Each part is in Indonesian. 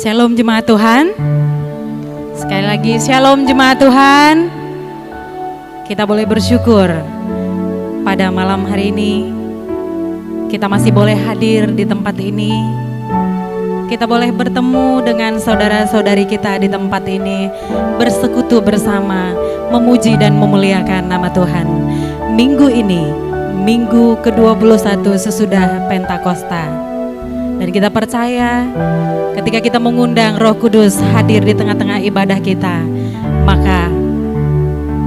Shalom jemaat Tuhan. Sekali lagi Shalom jemaat Tuhan. Kita boleh bersyukur pada malam hari ini kita masih boleh hadir di tempat ini. Kita boleh bertemu dengan saudara-saudari kita di tempat ini, bersekutu bersama, memuji dan memuliakan nama Tuhan. Minggu ini, minggu ke-21 sesudah Pentakosta. Dan kita percaya ketika kita mengundang Roh Kudus hadir di tengah-tengah ibadah kita, maka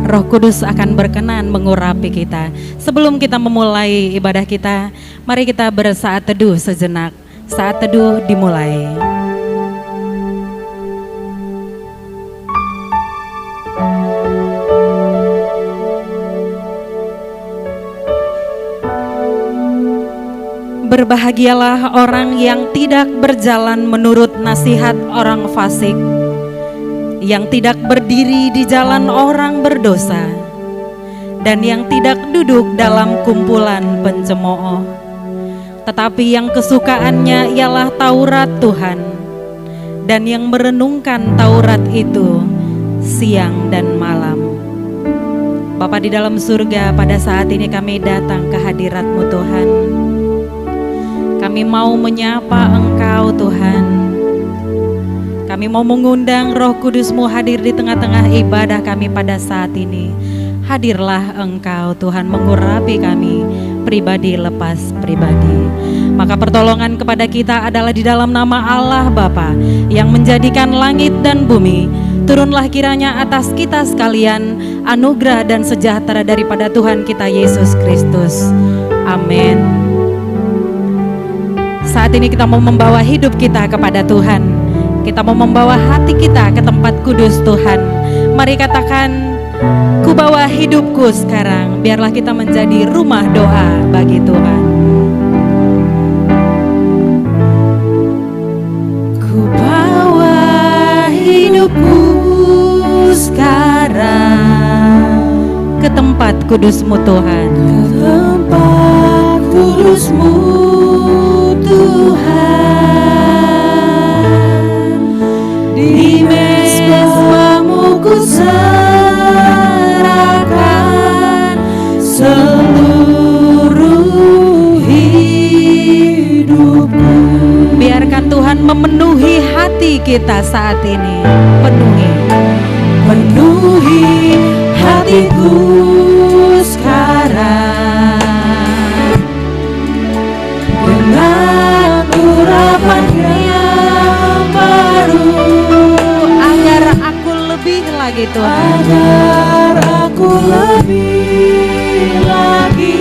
Roh Kudus akan berkenan mengurapi kita. Sebelum kita memulai ibadah kita, mari kita bersaat teduh sejenak. Saat teduh dimulai. Berbahagialah orang yang tidak berjalan menurut nasihat orang fasik, yang tidak berdiri di jalan orang berdosa, dan yang tidak duduk dalam kumpulan pencemooh, tetapi yang kesukaannya ialah Taurat Tuhan, dan yang merenungkan Taurat itu siang dan malam. Bapa di dalam surga, pada saat ini kami datang ke hadirat-Mu Tuhan. Kami mau menyapa Engkau Tuhan. Kami mau mengundang Roh Kudus-Mu hadir di tengah-tengah ibadah kami pada saat ini. Hadirlah Engkau Tuhan, mengurapi kami pribadi lepas pribadi. Maka pertolongan kepada kita adalah di dalam nama Allah Bapa yang menjadikan langit dan bumi. Turunlah kiranya atas kita sekalian anugerah dan sejahtera daripada Tuhan kita Yesus Kristus. Amin. Saat ini kita mau membawa hidup kita kepada Tuhan. Kita mau membawa hati kita ke tempat kudus Tuhan. Mari katakan, ku bawa hidupku sekarang. Biarlah kita menjadi rumah doa bagi Tuhan. Ku bawa hidupku sekarang ke tempat kudus-Mu Tuhan. Ke tempat kudus-Mu Tuhan, di mezbamu ku serahkan seluruh hidupku. Biarkan Tuhan memenuhi hati kita saat ini. Penuhi hatiku sekarang dengan urapan yang baru, agar aku lebih lagi Tuhan, agar aku lebih lagi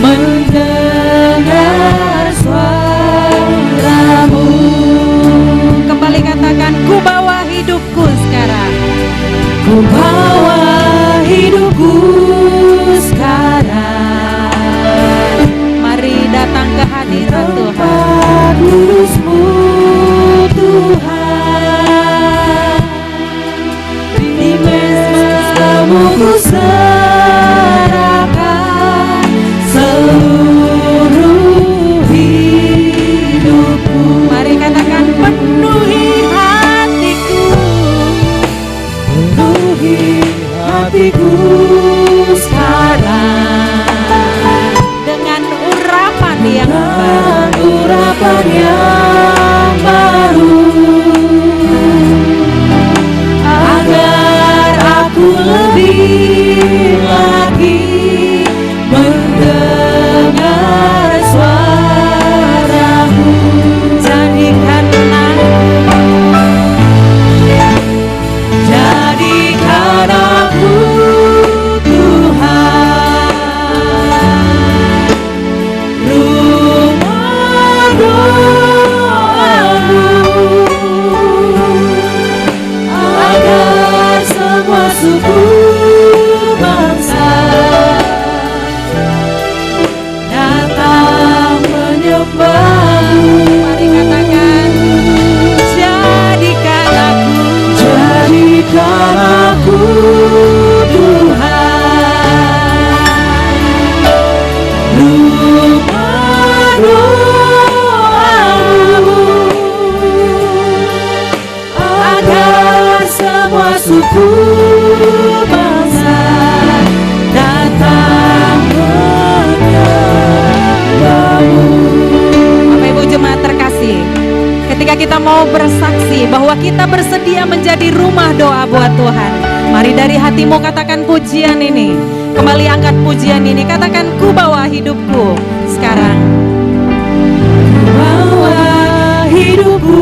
mendengar suara-Mu. Kembali katakan, ku bawa hidupku sekarang. Ku bawa hidupku sekarang. Mari datang ke hadirat Tuhan. Kudus-Mu Tuhan, di mezbamu ku serahkan seluruh hidupku. Mari katakan, penuhi hatiku, penuhi hatiku sekarang dengan urapan yang baru, urapan yang baru, agar aku lebih lagi mendengar suara-Mu. Jadikan aku Tuhan rumah doa-Mu, agar semua suku bangsa datang menyembah-Mu. Mari katakan, jadikan aku Tuhan rumah doa-Mu, mau bersaksi bahwa kita bersedia menjadi rumah doa buat Tuhan. Mari dari hatimu katakan pujian ini. Kembali angkat pujian ini, katakan ku bawa hidupku sekarang. Ku bawa hidupku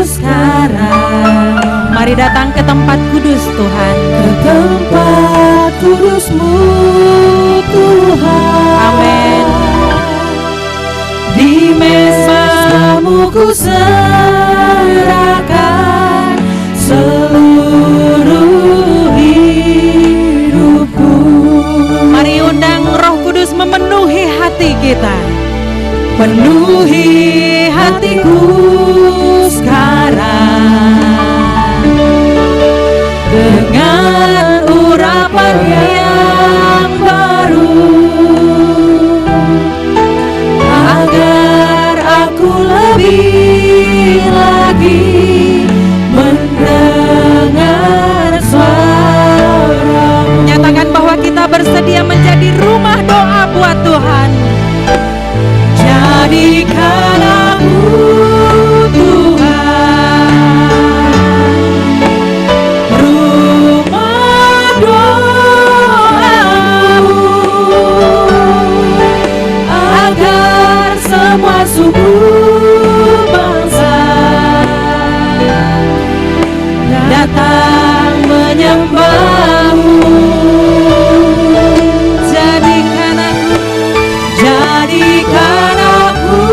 sekarang. Mari datang ke tempat kudus Tuhan, ke tempat kudus-Mu Tuhan. Amin. Di mesamu ku serahkan seluruh hidupku. Mari undang Roh Kudus memenuhi hati kita. Penuhi hatiku sekarang dengan urapan yang baru, agar aku lebih lagi mendengar suara-Mu. Nyatakan bahwa kita bersedia menjadi rumah doa buat Tuhan. Jadikan aku Tuhan rumah doa-Mu, agar semua suku bangsa datang menyembah-Mu. Jadikan aku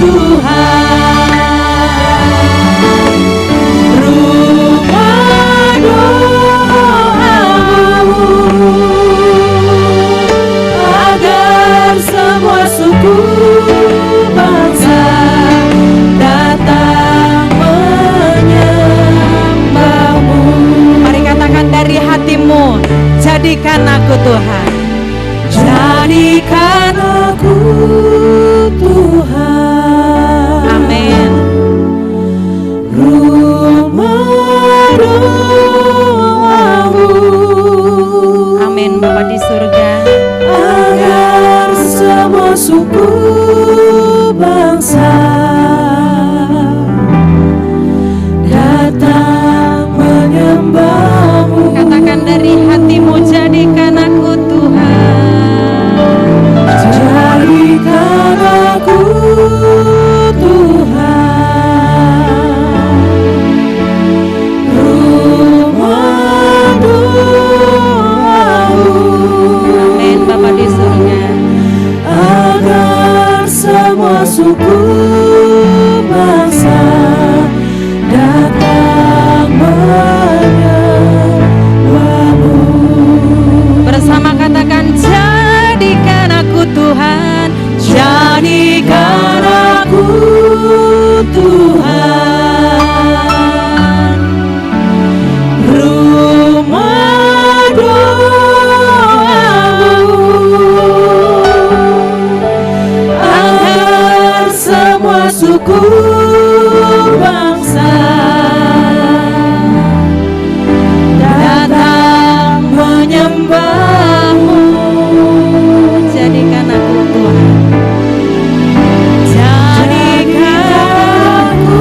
Tuhan rumah doa-Mu, agar semua suku bangsa datang menyembah-Mu. Mari katakan dari hatimu, jadikan aku Tuhan. Jadikan aku Tuhan. Amin. Rumah doa-Mu. Amin Bapa di surga. Agar semua suku bangsa datang menyembah-Mu. Katakan dari hatimu, jadikan aku Tuhan. Jadikan aku Tuhan rumah doa-Mu. Amin Bapa di surga. Agar semua suku bangsa datang menyembah-Mu. Bersama katakan, jadikan aku Tuhan. Jadikan aku Tuhan rumah doa-Mu, agar semua suku bangsa datang menyembah-Mu. Jadikan aku Tuhan. Jadikan aku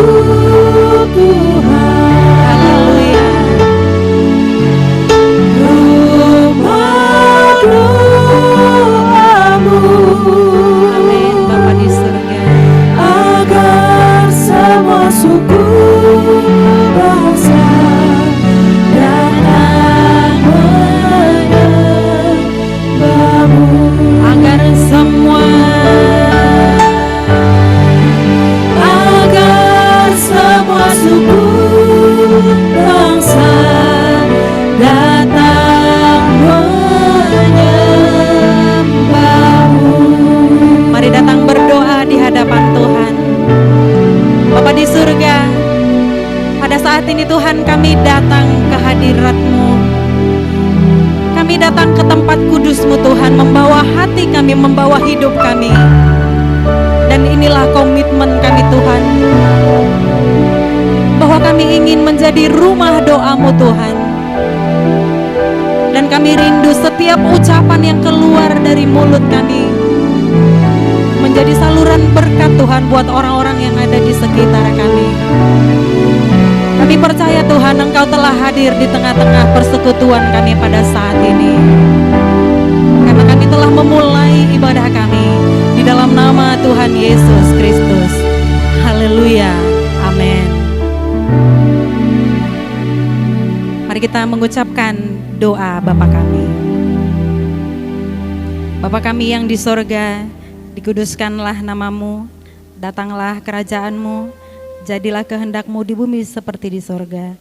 Tuhan. Haleluya. Rumah doa-Mu. Amin Bapa di surga. Agar semua suku bangsa datang menyembah-Mu. Agar semua suku bangsa datang menyembah-Mu. mari datang berdoa di hadapan Tuhan. Bapa di surga, pada saat ini Tuhan kami datang ke hadirat-Mu. Kami datang ke tempat kudus-Mu Tuhan, membawa hati kami, membawa hidup kami. Dan inilah komitmen kami Tuhan, bahwa kami ingin menjadi rumah doa-Mu Tuhan. Dan kami rindu setiap ucapan yang keluar dari mulut kami menjadi saluran limpahan berkat Tuhan buat orang-orang yang ada di sekitar kami. Kami percaya Tuhan, Engkau telah hadir di tengah-tengah persekutuan kami pada saat ini. Karena kami telah memulai ibadah kami di dalam nama Tuhan Yesus Kristus. Haleluya. Amin. Mari kita mengucapkan doa Bapa kami. Bapa kami yang di sorga, dikuduskanlah namamu, datanglah kerajaanmu, jadilah kehendak-Mu di bumi seperti di sorga.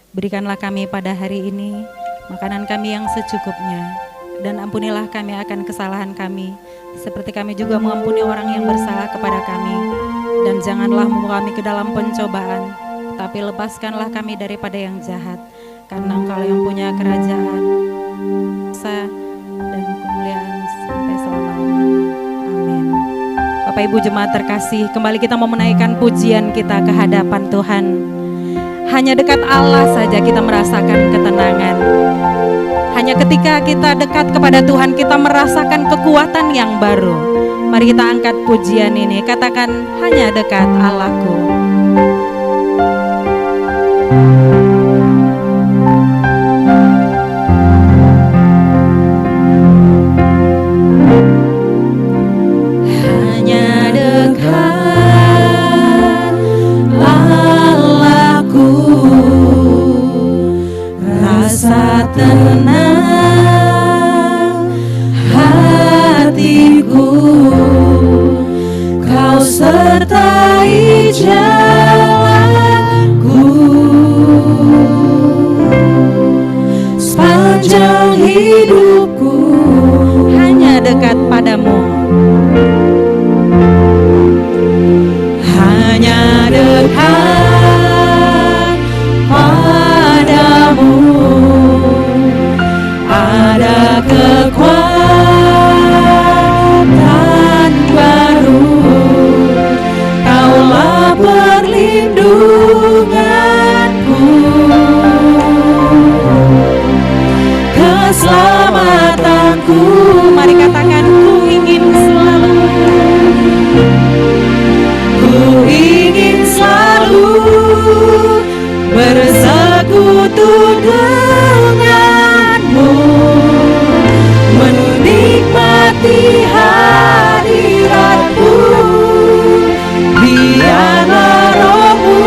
Berikanlah kami pada hari ini makanan kami yang secukupnya, dan ampunilah kami akan kesalahan kami, seperti kami juga mengampuni orang yang bersalah kepada kami. Dan janganlah membawa kami ke dalam pencobaan, tapi lepaskanlah kami daripada yang jahat, karena Engkau yang punya kerajaan, kuasa, dan kemuliaan sampai selama-lamanya. Amin. Bapak Ibu jemaat terkasih, kembali kita mau menaikkan pujian kita ke hadapan Tuhan. Hanya dekat Allah saja kita merasakan ketenangan. Hanya ketika kita dekat kepada Tuhan kita merasakan kekuatan yang baru. Mari kita angkat pujian ini, katakan hanya dekat Allahku. Tenang hatiku, Kau sertai jalanku sepanjang hidupku. Hanya dekat padamu, hanya dekat padamu. Ada kekuatan baru, Kaulah perlindunganku, keselamatanku. mari katakan ku ingin selalu bersekutu denganmu, menikmati hadiratmu. Biarlah rohmu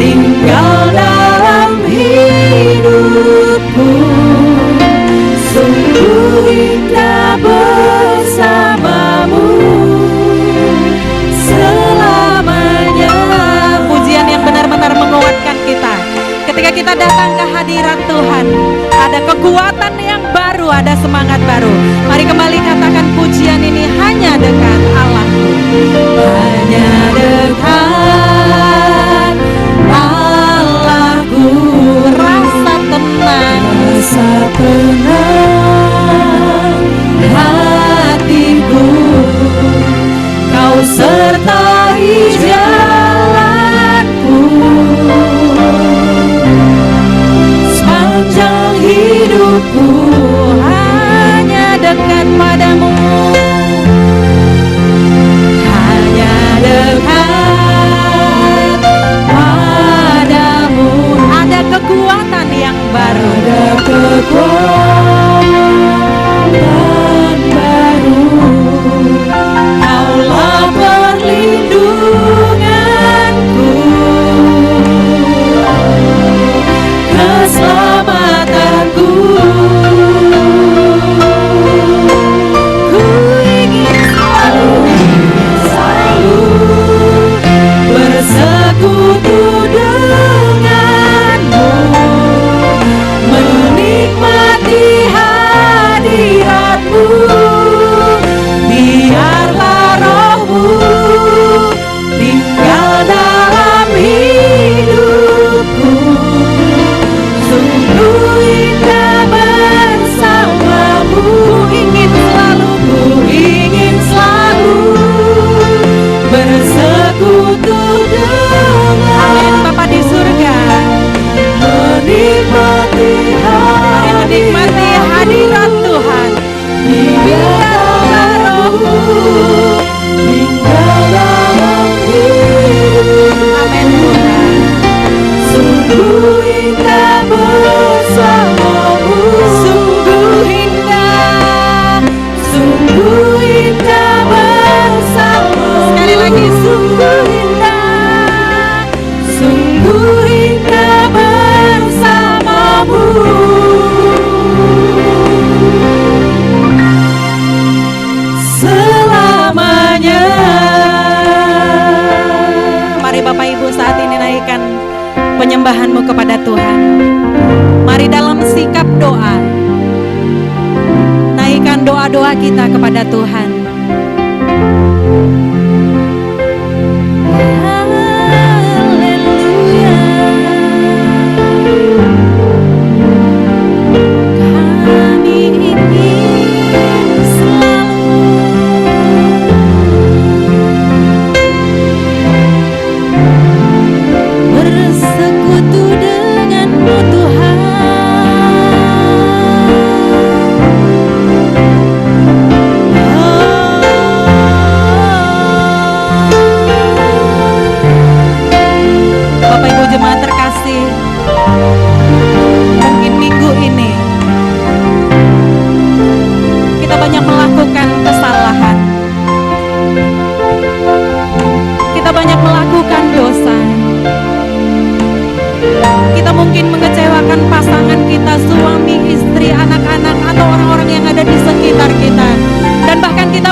tinggal dalam hidupku, sungguh indah bersamamu selamanya. pujian yang benar-benar menguatkan kita. Ketika kita datang ke hadirat Tuhan, ada kekuatan yang baru, ada semangat baru. Mari kembali katakan pujian ini, hanya dekat Allahku. Hanya dekat Allahku, Rasa tenang, rasa tenang hatiku, Kau sertai jalanku sepanjang hidupku. hanya dekat padamu. Hanya dekat padamu, Ada kekuatan yang baru. ada kekuatan baru, Kaulah perlindunganku, keselamatanku. Ku ingin selalu bersekutu denganmu, menikmati penyembahanmu kepada Tuhan. Mari dalam sikap doa, naikkan doa-doa kita kepada Tuhan.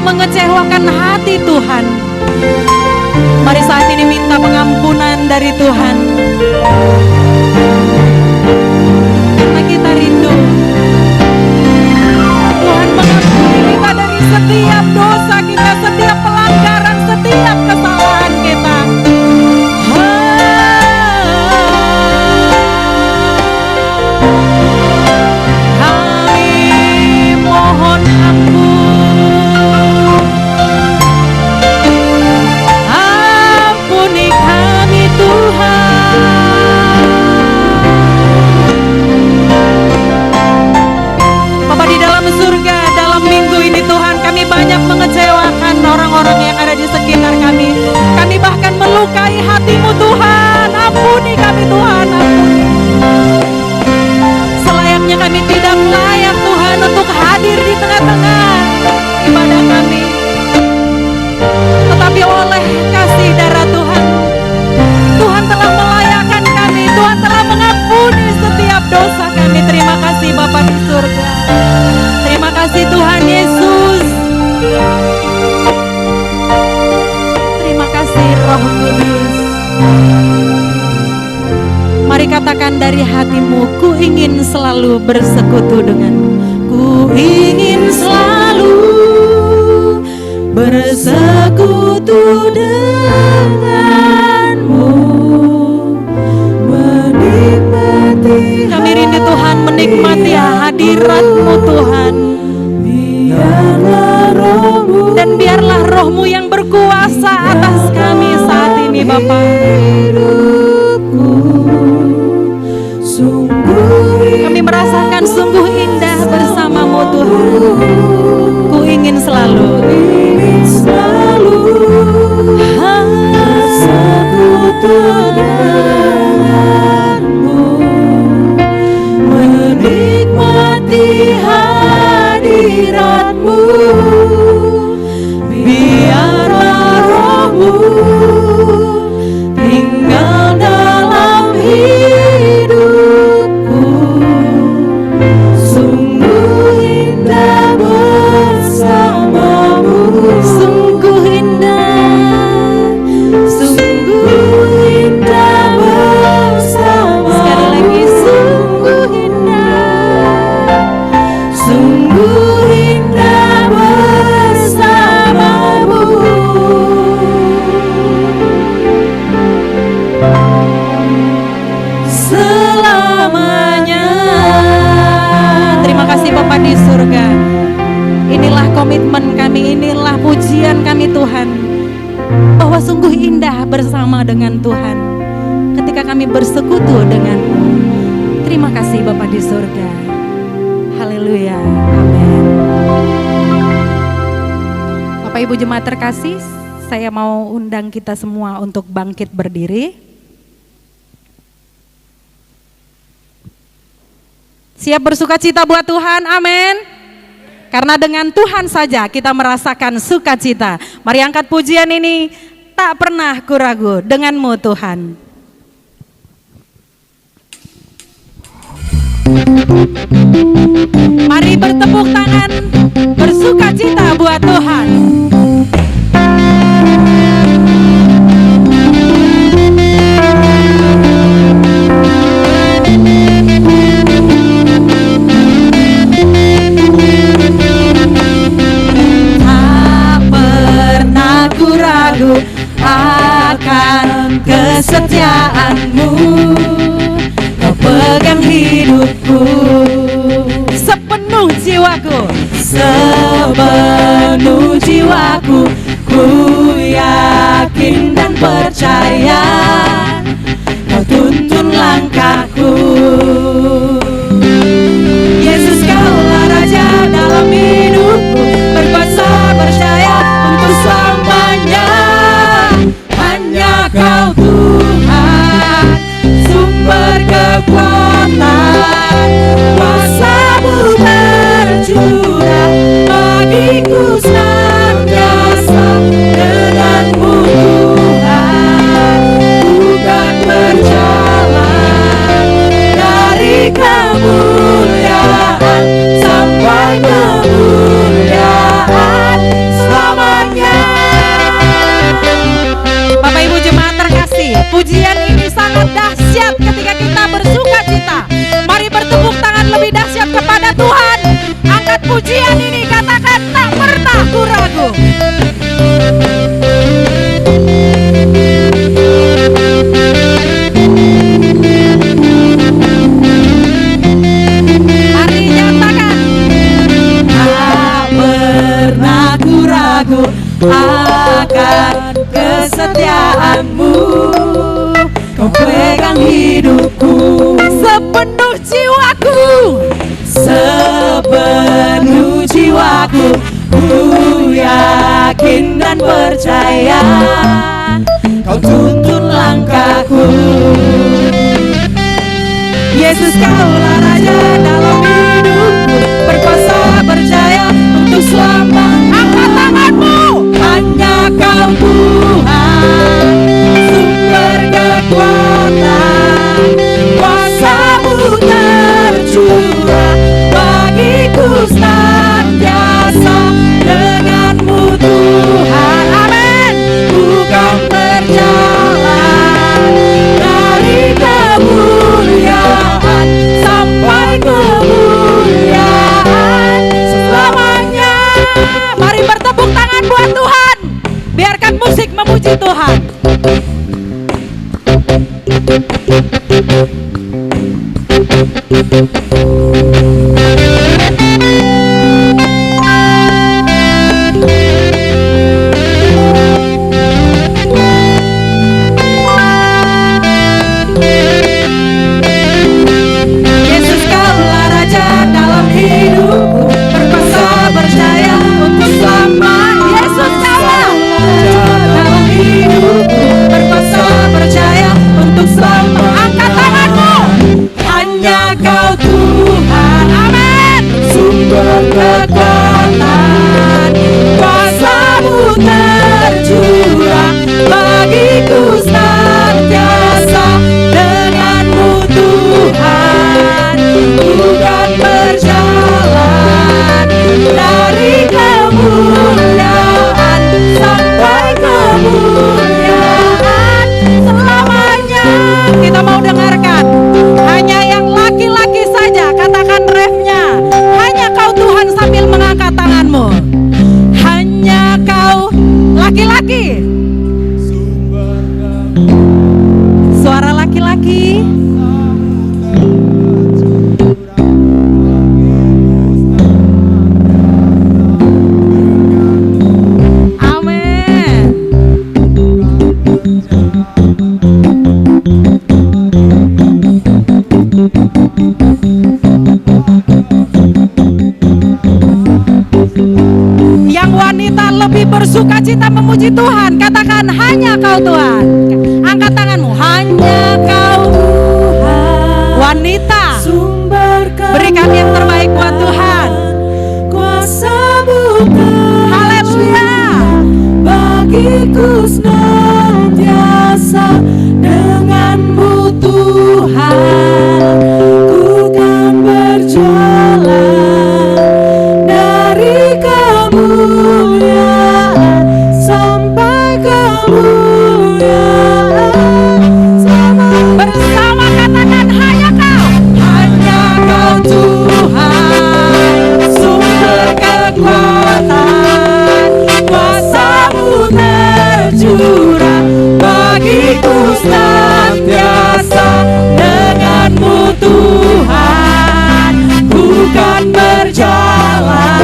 Mengecewakan hati Tuhan. Mari saat ini minta pengampunan dari Tuhan, karena kita rindu Tuhan mengampuni kita dari setiap dosa kita, setiap pelanggaran, setiap kesalahan kita. Kami mohon ampun. Banyak mengecewakan orang-orang yang ada di sekitar kami. Kami bahkan melukai hati-Mu Tuhan. Ampuni kami Tuhan, ampuni. Selayaknya kami tidak layak Tuhan untuk hadir di tengah-tengah ibadah kami. Tetapi oleh kasih darah Tuhan, Tuhan telah melayakkan kami. Tuhan telah mengampuni setiap dosa kami. Terima kasih Bapa di surga. Terima kasih Tuhan Yesus. Terima kasih Roh Kudus. Mari katakan dari hatimu, ku ingin selalu bersekutu denganmu. Ku ingin selalu bersekutu denganmu, menikmati. Kami rindu Tuhan menikmati hadirat-Mu Tuhan. Dan biarlah Roh-Mu yang berkuasa atas kami saat ini Bapa. Kami merasakan sungguh indah bersama-Mu Tuhan. Ku ingin selalu bersekutu denganmu, menikmati hadirat-Mu. Biarlah Roh-Mu tinggal dalam hidupku. Sungguh indah bersama-Mu. Sungguh indah, sungguh indah bersama-Mu. Sekali lagi, sungguh indah, sungguh indah bersama-Mu. Selamanya. Terima kasih Bapa di surga. Inilah komitmen kami, inilah pujian kami Tuhan, bahwa sungguh indah bersama dengan Tuhan ketika kami bersekutu dengan-Mu. Terima kasih Bapa di surga. Haleluya. Amin. Bapak Ibu jemaat terkasih, saya mau undang kita semua untuk bangkit berdiri. Siap bersukacita buat Tuhan, amin. Karena dengan Tuhan saja kita merasakan sukacita. Mari angkat pujian ini, tak pernah ku ragu dengan-Mu Tuhan. Mari bertepuk tangan, bersukacita buat Tuhan. aku akan kesetiaan-Mu. Kau pegang hidupku sepenuh jiwaku, sepenuh jiwaku. Ku yakin dan percaya Kau tuntun langkahku. Yesus Kaulah Raja dalam hidupku, berkuasa berjaya untuk selamanya. Angkat tanganmu, Hanya Kau Tuhan, sumber kekuatan. Kuasa-Mu tercurah bagiku senantiasa. Dengan-Mu Tuhan, amin. bukan berjalan dari kemuliaan sampai kemuliaan selamanya. Mari bertepuk tangan buat Tuhan. Biarkan musik memuji Tuhan. Yesus Kaulah Raja dalam hidupku, berkuasa berjaya untuk selamanya. Yesus Kaulah Raja dalam hidupku, berkuasa berjaya untuk selamanya. Angkat tanganmu. Hanya Kau Tuhan, Amin. sumber kekuatan. Kuasa-Mu tercurah bagiku senantiasa. Dengan-Mu Tuhan, bukan berjalan dari kemuliaan sampai kemuliaan selamanya. Kita mau dengarkan hanya yang laki-laki saja, katakan refnya. Hanya Kau Tuhan sambil mengangkat tanganmu. Hanya Kau laki-laki. Suara laki-laki. Amin. Yang wanita lebih bersukacita memuji Tuhan, katakan hanya Kau Tuhan. Angkat tanganmu, hanya Kau Tuhan. Wanita, Sumber berikan yang terbaik buat Tuhan. Kuasa-Mu Haleluya. bagiku senantiasa. Dengan-Mu Tuhan, ku kan berjalan dari kemuliaan sampai kemuliaan selamanya. Bersama katakan hanya Kau. Hanya Kau Tuhan, sumber kekuatan. Kuasa-Mu tercurah bagiku senantiasa. Dengan-Mu Tuhan, bukan berjalan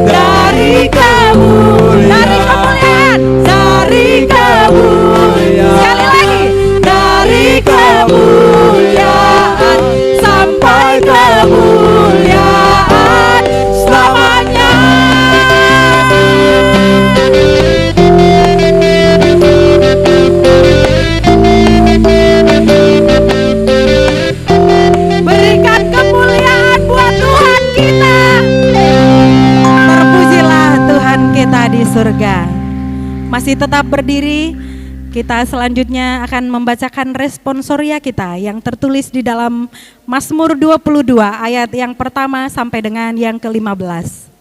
dari kemuliaan, dari kemuliaan, Sekali lagi. dari kemuliaan sampai kemuliaan selamanya. Berikan kemuliaan buat Tuhan kita. Terpujilah Tuhan kita di surga. Masih tetap berdiri. Kita selanjutnya akan membacakan responsoria kita yang tertulis di dalam Mazmur 22 ayat yang pertama sampai dengan yang ke-15.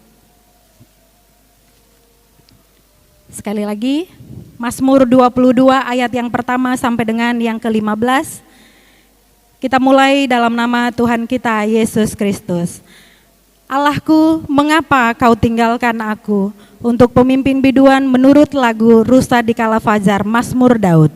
Sekali lagi, Mazmur 22 ayat yang pertama sampai dengan yang ke-15. Kita mulai dalam nama Tuhan kita Yesus Kristus. Allahku, mengapa kau tinggalkan aku? Untuk pemimpin biduan menurut lagu Rusa di Kala Fajar, Mazmur Daud.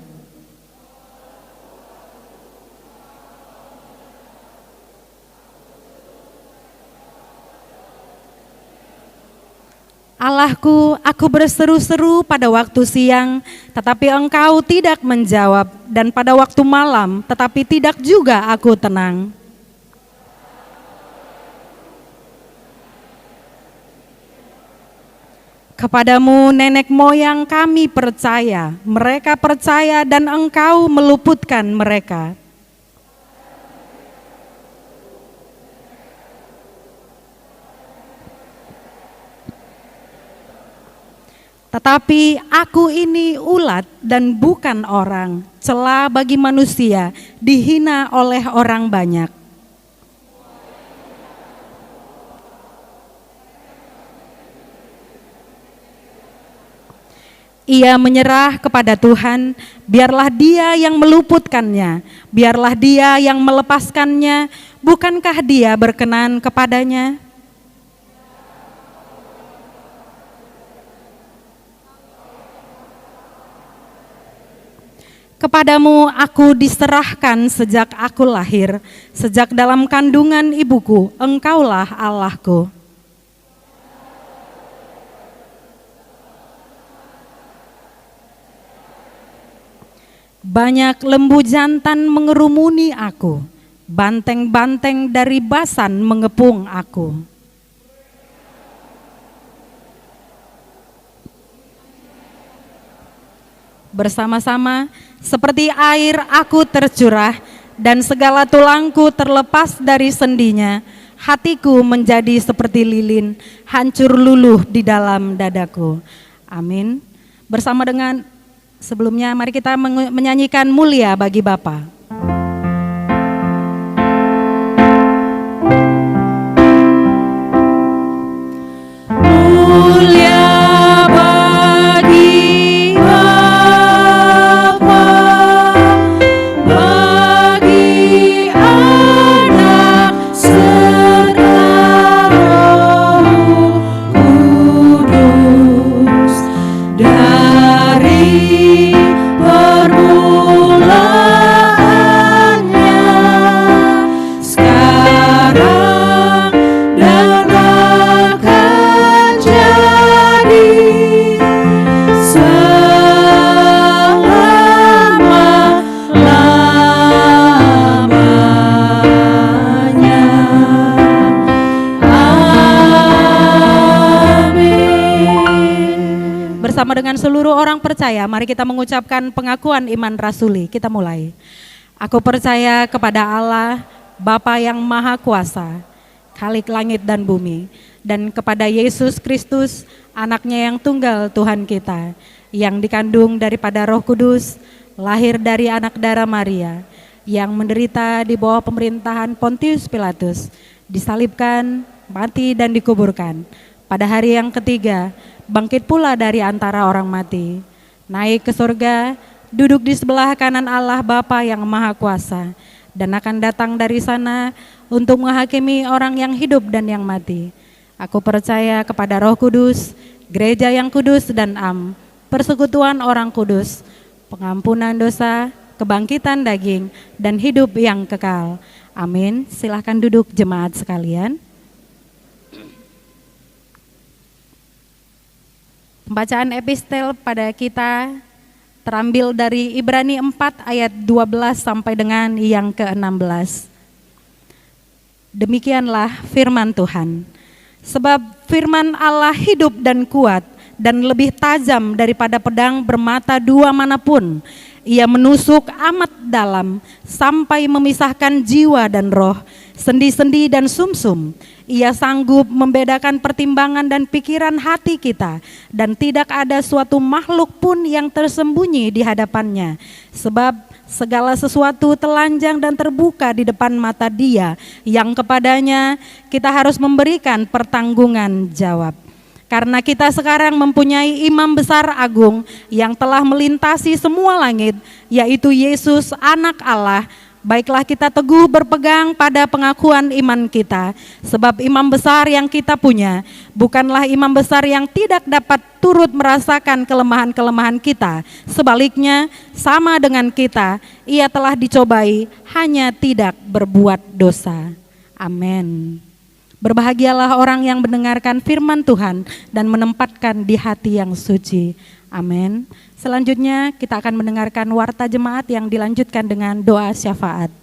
Allahku, aku berseru-seru pada waktu siang, tetapi Engkau tidak menjawab, dan pada waktu malam, tetapi tidak juga aku tenang. Kepadamu nenek moyang kami percaya, mereka percaya dan Engkau meluputkan mereka. Tetapi aku ini ulat dan bukan orang, cela bagi manusia, dihina oleh orang banyak. Ia menyerah kepada Tuhan, biarlah Dia yang meluputkannya, biarlah Dia yang melepaskannya, bukankah Dia berkenan kepadanya? Kepadamu aku diserahkan sejak aku lahir, sejak dalam kandungan ibuku, Engkaulah Allahku. Banyak lembu jantan mengerumuni aku, banteng-banteng dari Basan mengepung aku. Bersama-sama seperti air aku tercurah dan segala tulangku terlepas dari sendinya. Hatiku menjadi seperti lilin, hancur luluh di dalam dadaku. Amin. Bersama dengan sebelumnya mari kita menyanyikan Mulia Bagi Bapa. Bersama dengan seluruh orang percaya, mari kita mengucapkan pengakuan iman rasuli. Kita mulai. Aku percaya kepada Allah, Bapa yang Maha Kuasa, Khalik langit dan bumi, dan kepada Yesus Kristus, anaknya yang tunggal Tuhan kita, yang dikandung daripada Roh Kudus, lahir dari anak darah Maria, yang menderita di bawah pemerintahan Pontius Pilatus, disalibkan, mati dan dikuburkan. Pada hari yang ketiga, bangkit pula dari antara orang mati, naik ke surga, duduk di sebelah kanan Allah Bapa yang Maha Kuasa, dan akan datang dari sana untuk menghakimi orang yang hidup dan yang mati. Aku percaya kepada Roh Kudus, gereja yang kudus dan persekutuan orang kudus, pengampunan dosa, kebangkitan daging, dan hidup yang kekal. Amin. Silahkan duduk jemaat sekalian. Pembacaan epistel pada kita terambil dari Ibrani 4 ayat 12 sampai dengan yang ke-16. Demikianlah firman Tuhan. Sebab firman Allah hidup dan kuat dan lebih tajam daripada pedang bermata dua manapun. Ia menusuk amat dalam sampai memisahkan jiwa dan roh, sendi-sendi dan sumsum. Ia sanggup membedakan pertimbangan dan pikiran hati kita, dan tidak ada suatu makhluk pun yang tersembunyi di hadapannya. Sebab segala sesuatu telanjang dan terbuka di depan mata Dia, yang kepadanya kita harus memberikan pertanggungan jawab. Karena kita sekarang mempunyai imam besar agung yang telah melintasi semua langit, yaitu Yesus anak Allah. Baiklah kita teguh berpegang pada pengakuan iman kita, sebab imam besar yang kita punya bukanlah imam besar yang tidak dapat turut merasakan kelemahan-kelemahan kita. Sebaliknya, sama dengan kita, ia telah dicobai, hanya tidak berbuat dosa. Amin. Berbahagialah orang yang mendengarkan firman Tuhan dan menempatkan di hati yang suci. Amin. Selanjutnya kita akan mendengarkan warta jemaat yang dilanjutkan dengan doa syafaat.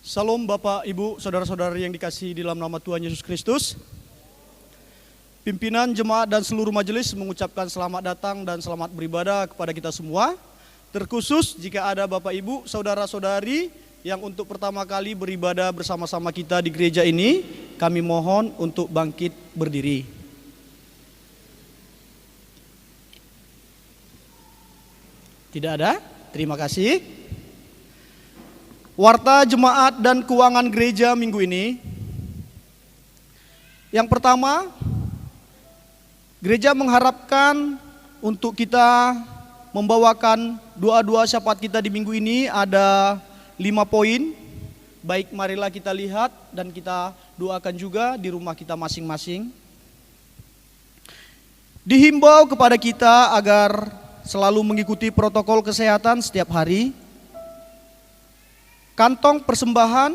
Salam Bapak, Ibu, Saudara-saudari yang dikasihi di dalam nama Tuhan Yesus Kristus. Pimpinan jemaat dan seluruh majelis mengucapkan selamat datang dan selamat beribadah kepada kita semua. Terkhusus jika ada Bapak, Ibu, Saudara-saudari yang untuk pertama kali beribadah bersama-sama kita di gereja ini, kami mohon untuk bangkit berdiri. Tidak ada? Terima kasih. Warta jemaat dan keuangan gereja minggu ini. Yang pertama, gereja mengharapkan untuk kita membawakan doa-doa syafaat kita di minggu ini ada 5 poin. Baik, marilah kita lihat dan kita doakan juga di rumah kita masing-masing. Dihimbau kepada kita agar selalu mengikuti protokol kesehatan setiap hari. Kantong persembahan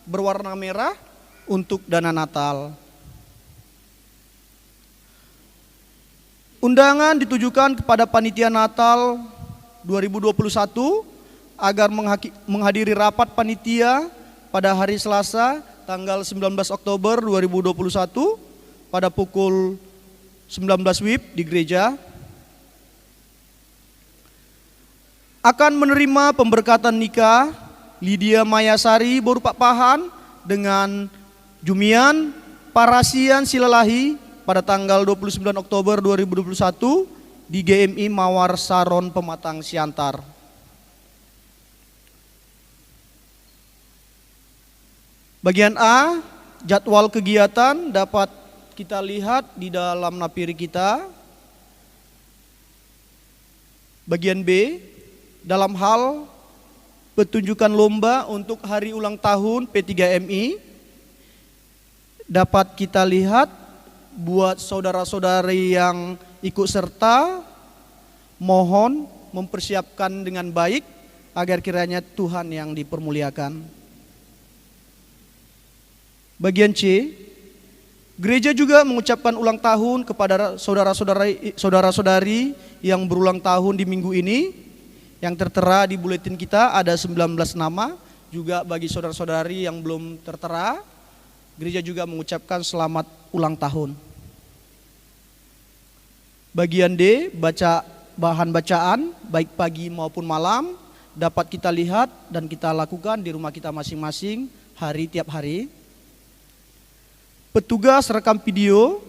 berwarna merah untuk dana Natal. Undangan ditujukan kepada panitia Natal 2021 agar menghadiri rapat panitia pada hari Selasa tanggal 19 Oktober 2021 pada pukul 19 WIB di gereja. Akan menerima pemberkatan nikah Lydia Mayasari Borupak Pahan dengan Jumian Parasian Silalahi pada tanggal 29 Oktober 2021 di GMI Mawar Saron Pematang Siantar. Bagian A, jadwal kegiatan dapat kita lihat di dalam napiri kita. Bagian B, dalam hal pertunjukan lomba untuk hari ulang tahun P3MI dapat kita lihat buat saudara-saudari yang ikut serta, mohon mempersiapkan dengan baik agar kiranya Tuhan yang dipermuliakan. Bagian C, gereja juga mengucapkan ulang tahun kepada saudara-saudari yang berulang tahun di minggu ini. Yang tertera di buletin kita ada 19 nama, juga bagi saudara-saudari yang belum tertera, gereja juga mengucapkan selamat ulang tahun. Bagian D, baca bahan bacaan baik pagi maupun malam dapat kita lihat dan kita lakukan di rumah kita masing-masing tiap hari. Petugas rekam video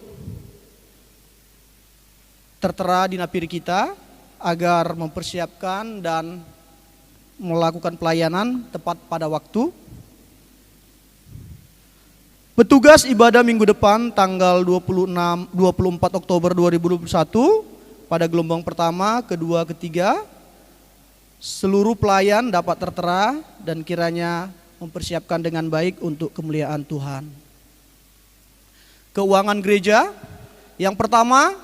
tertera di napiri kita agar mempersiapkan dan melakukan pelayanan tepat pada waktu. Petugas ibadah minggu depan tanggal 24 Oktober 2021 pada gelombang pertama, kedua, ketiga, seluruh pelayan dapat tertera dan kiranya mempersiapkan dengan baik untuk kemuliaan Tuhan. Keuangan gereja, yang pertama,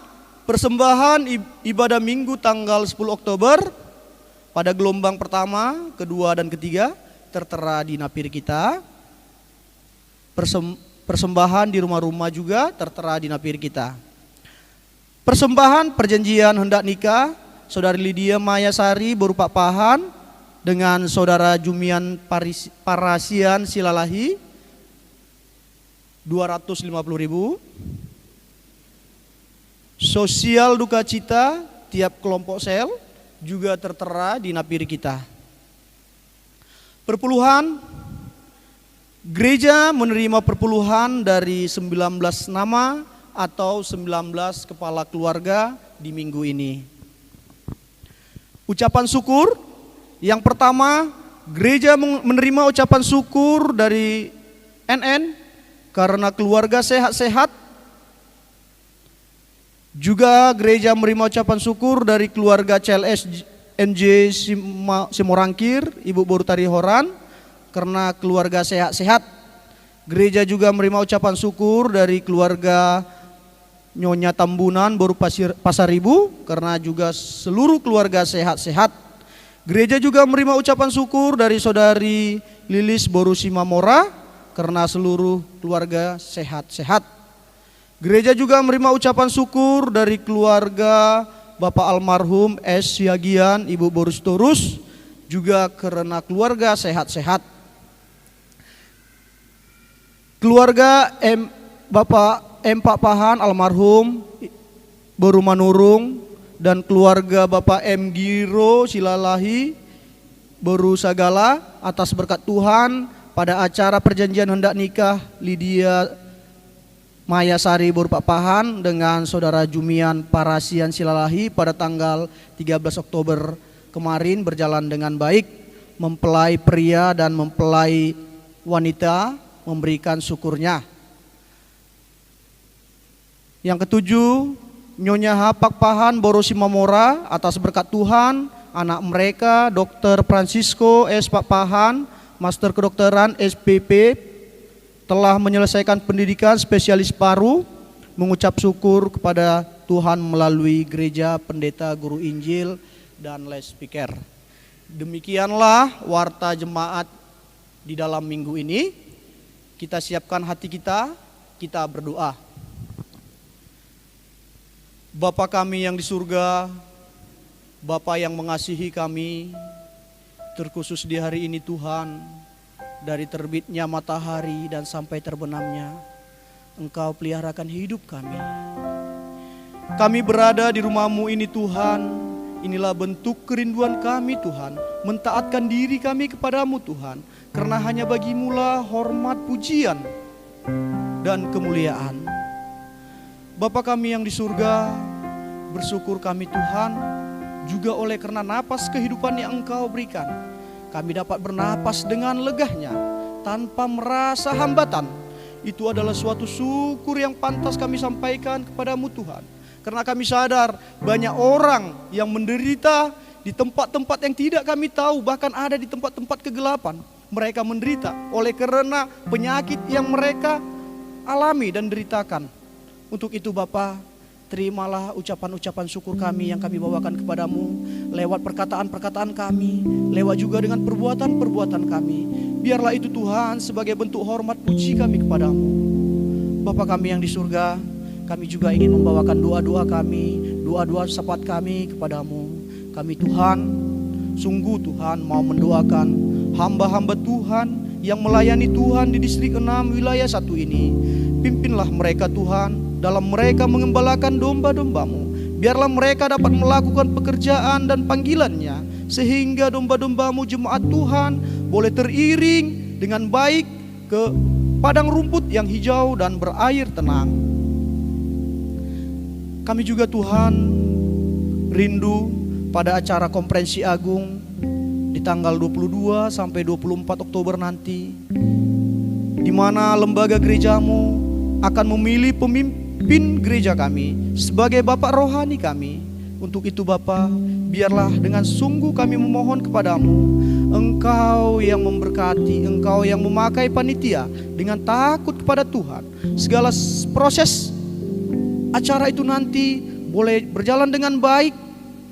persembahan ibadah minggu tanggal 10 Oktober pada gelombang pertama, kedua, dan ketiga tertera di napiri kita. Persembahan di rumah-rumah juga tertera di napiri kita. Persembahan perjanjian hendak nikah Saudari Lydia Mayasari Borupak Pahan dengan Saudara Jumian Parasian Silalahi 250.000. Sosial duka cita tiap kelompok sel juga tertera di napiri kita. Perpuluhan, gereja menerima perpuluhan dari 19 nama atau 19 kepala keluarga di minggu ini. Ucapan syukur, yang pertama gereja menerima ucapan syukur dari NN karena keluarga sehat-sehat. Juga gereja menerima ucapan syukur dari keluarga CLS NJ Simorangkir, Ibu Borutari Horan, karena keluarga sehat-sehat. Gereja juga menerima ucapan syukur dari keluarga Nyonya Tambunan Boru Pasaribu, karena juga seluruh keluarga sehat-sehat. Gereja juga menerima ucapan syukur dari saudari Lilis Boru Simamora, karena seluruh keluarga sehat-sehat. Gereja juga menerima ucapan syukur dari keluarga Bapak almarhum S. Siagian, Ibu Borus Torus, juga karena keluarga sehat-sehat. Keluarga Bapak M. Pak Pahan almarhum Boru Manurung dan keluarga Bapak M. Giro Silalahi Boru Sagala, atas berkat Tuhan pada acara perjanjian hendak nikah Lydia Maya Sari Boru Pak Pahan dengan saudara Jumian Parasian Silalahi pada tanggal 13 Oktober kemarin berjalan dengan baik. Mempelai pria dan mempelai wanita memberikan syukurnya. Yang ketujuh, Nyonya Hapak Pahan Boru Simamora, atas berkat Tuhan anak mereka Dr. Francisco S. Pak Pahan, Master Kedokteran SPP, telah menyelesaikan pendidikan spesialis paru, mengucap syukur kepada Tuhan melalui gereja, pendeta, guru Injil, dan les speaker. Demikianlah warta jemaat di dalam minggu ini. Kita siapkan hati kita berdoa. Bapa kami yang di surga, Bapa yang mengasihi kami, terkhusus di hari ini Tuhan, dari terbitnya matahari dan sampai terbenamnya, Engkau peliharakan hidup kami. Kami berada di rumah-Mu ini Tuhan, inilah bentuk kerinduan kami Tuhan, mentaatkan diri kami kepadamu Tuhan, karena hanya bagi-Mu-lah hormat, pujian, dan kemuliaan. Bapa kami yang di surga, bersyukur kami Tuhan, juga oleh karena napas kehidupan yang Engkau berikan, kami dapat bernapas dengan legahnya, tanpa merasa hambatan. Itu adalah suatu syukur yang pantas kami sampaikan kepadamu Tuhan. Karena kami sadar banyak orang yang menderita di tempat-tempat yang tidak kami tahu, bahkan ada di tempat-tempat kegelapan. Mereka menderita oleh karena penyakit yang mereka alami dan deritakan. Untuk itu Bapa, terimalah ucapan-ucapan syukur kami yang kami bawakan kepadamu, lewat perkataan-perkataan kami, lewat juga dengan perbuatan-perbuatan kami. Biarlah itu Tuhan sebagai bentuk hormat puji kami kepadamu. Bapa kami yang di surga, kami juga ingin membawakan doa-doa kami, doa-doa syafaat kami kepadamu. Kami Tuhan, sungguh Tuhan mau mendoakan hamba-hamba Tuhan yang melayani Tuhan di distrik 6 wilayah 1 ini. Pimpinlah mereka Tuhan, dalam mereka mengembalakan domba-domba-Mu. Biarlah mereka dapat melakukan pekerjaan dan panggilannya, sehingga domba-domba-Mu jemaat Tuhan boleh teriring dengan baik ke padang rumput yang hijau dan berair tenang. Kami juga Tuhan rindu pada acara konferensi agung di tanggal 22 sampai 24 Oktober nanti, di mana lembaga gerejamu akan memilih pemimpin gereja kami sebagai Bapak rohani kami. Untuk itu Bapa, biarlah dengan sungguh kami memohon kepadamu, Engkau yang memberkati, Engkau yang memakai panitia dengan takut kepada Tuhan. Segala proses acara itu nanti boleh berjalan dengan baik,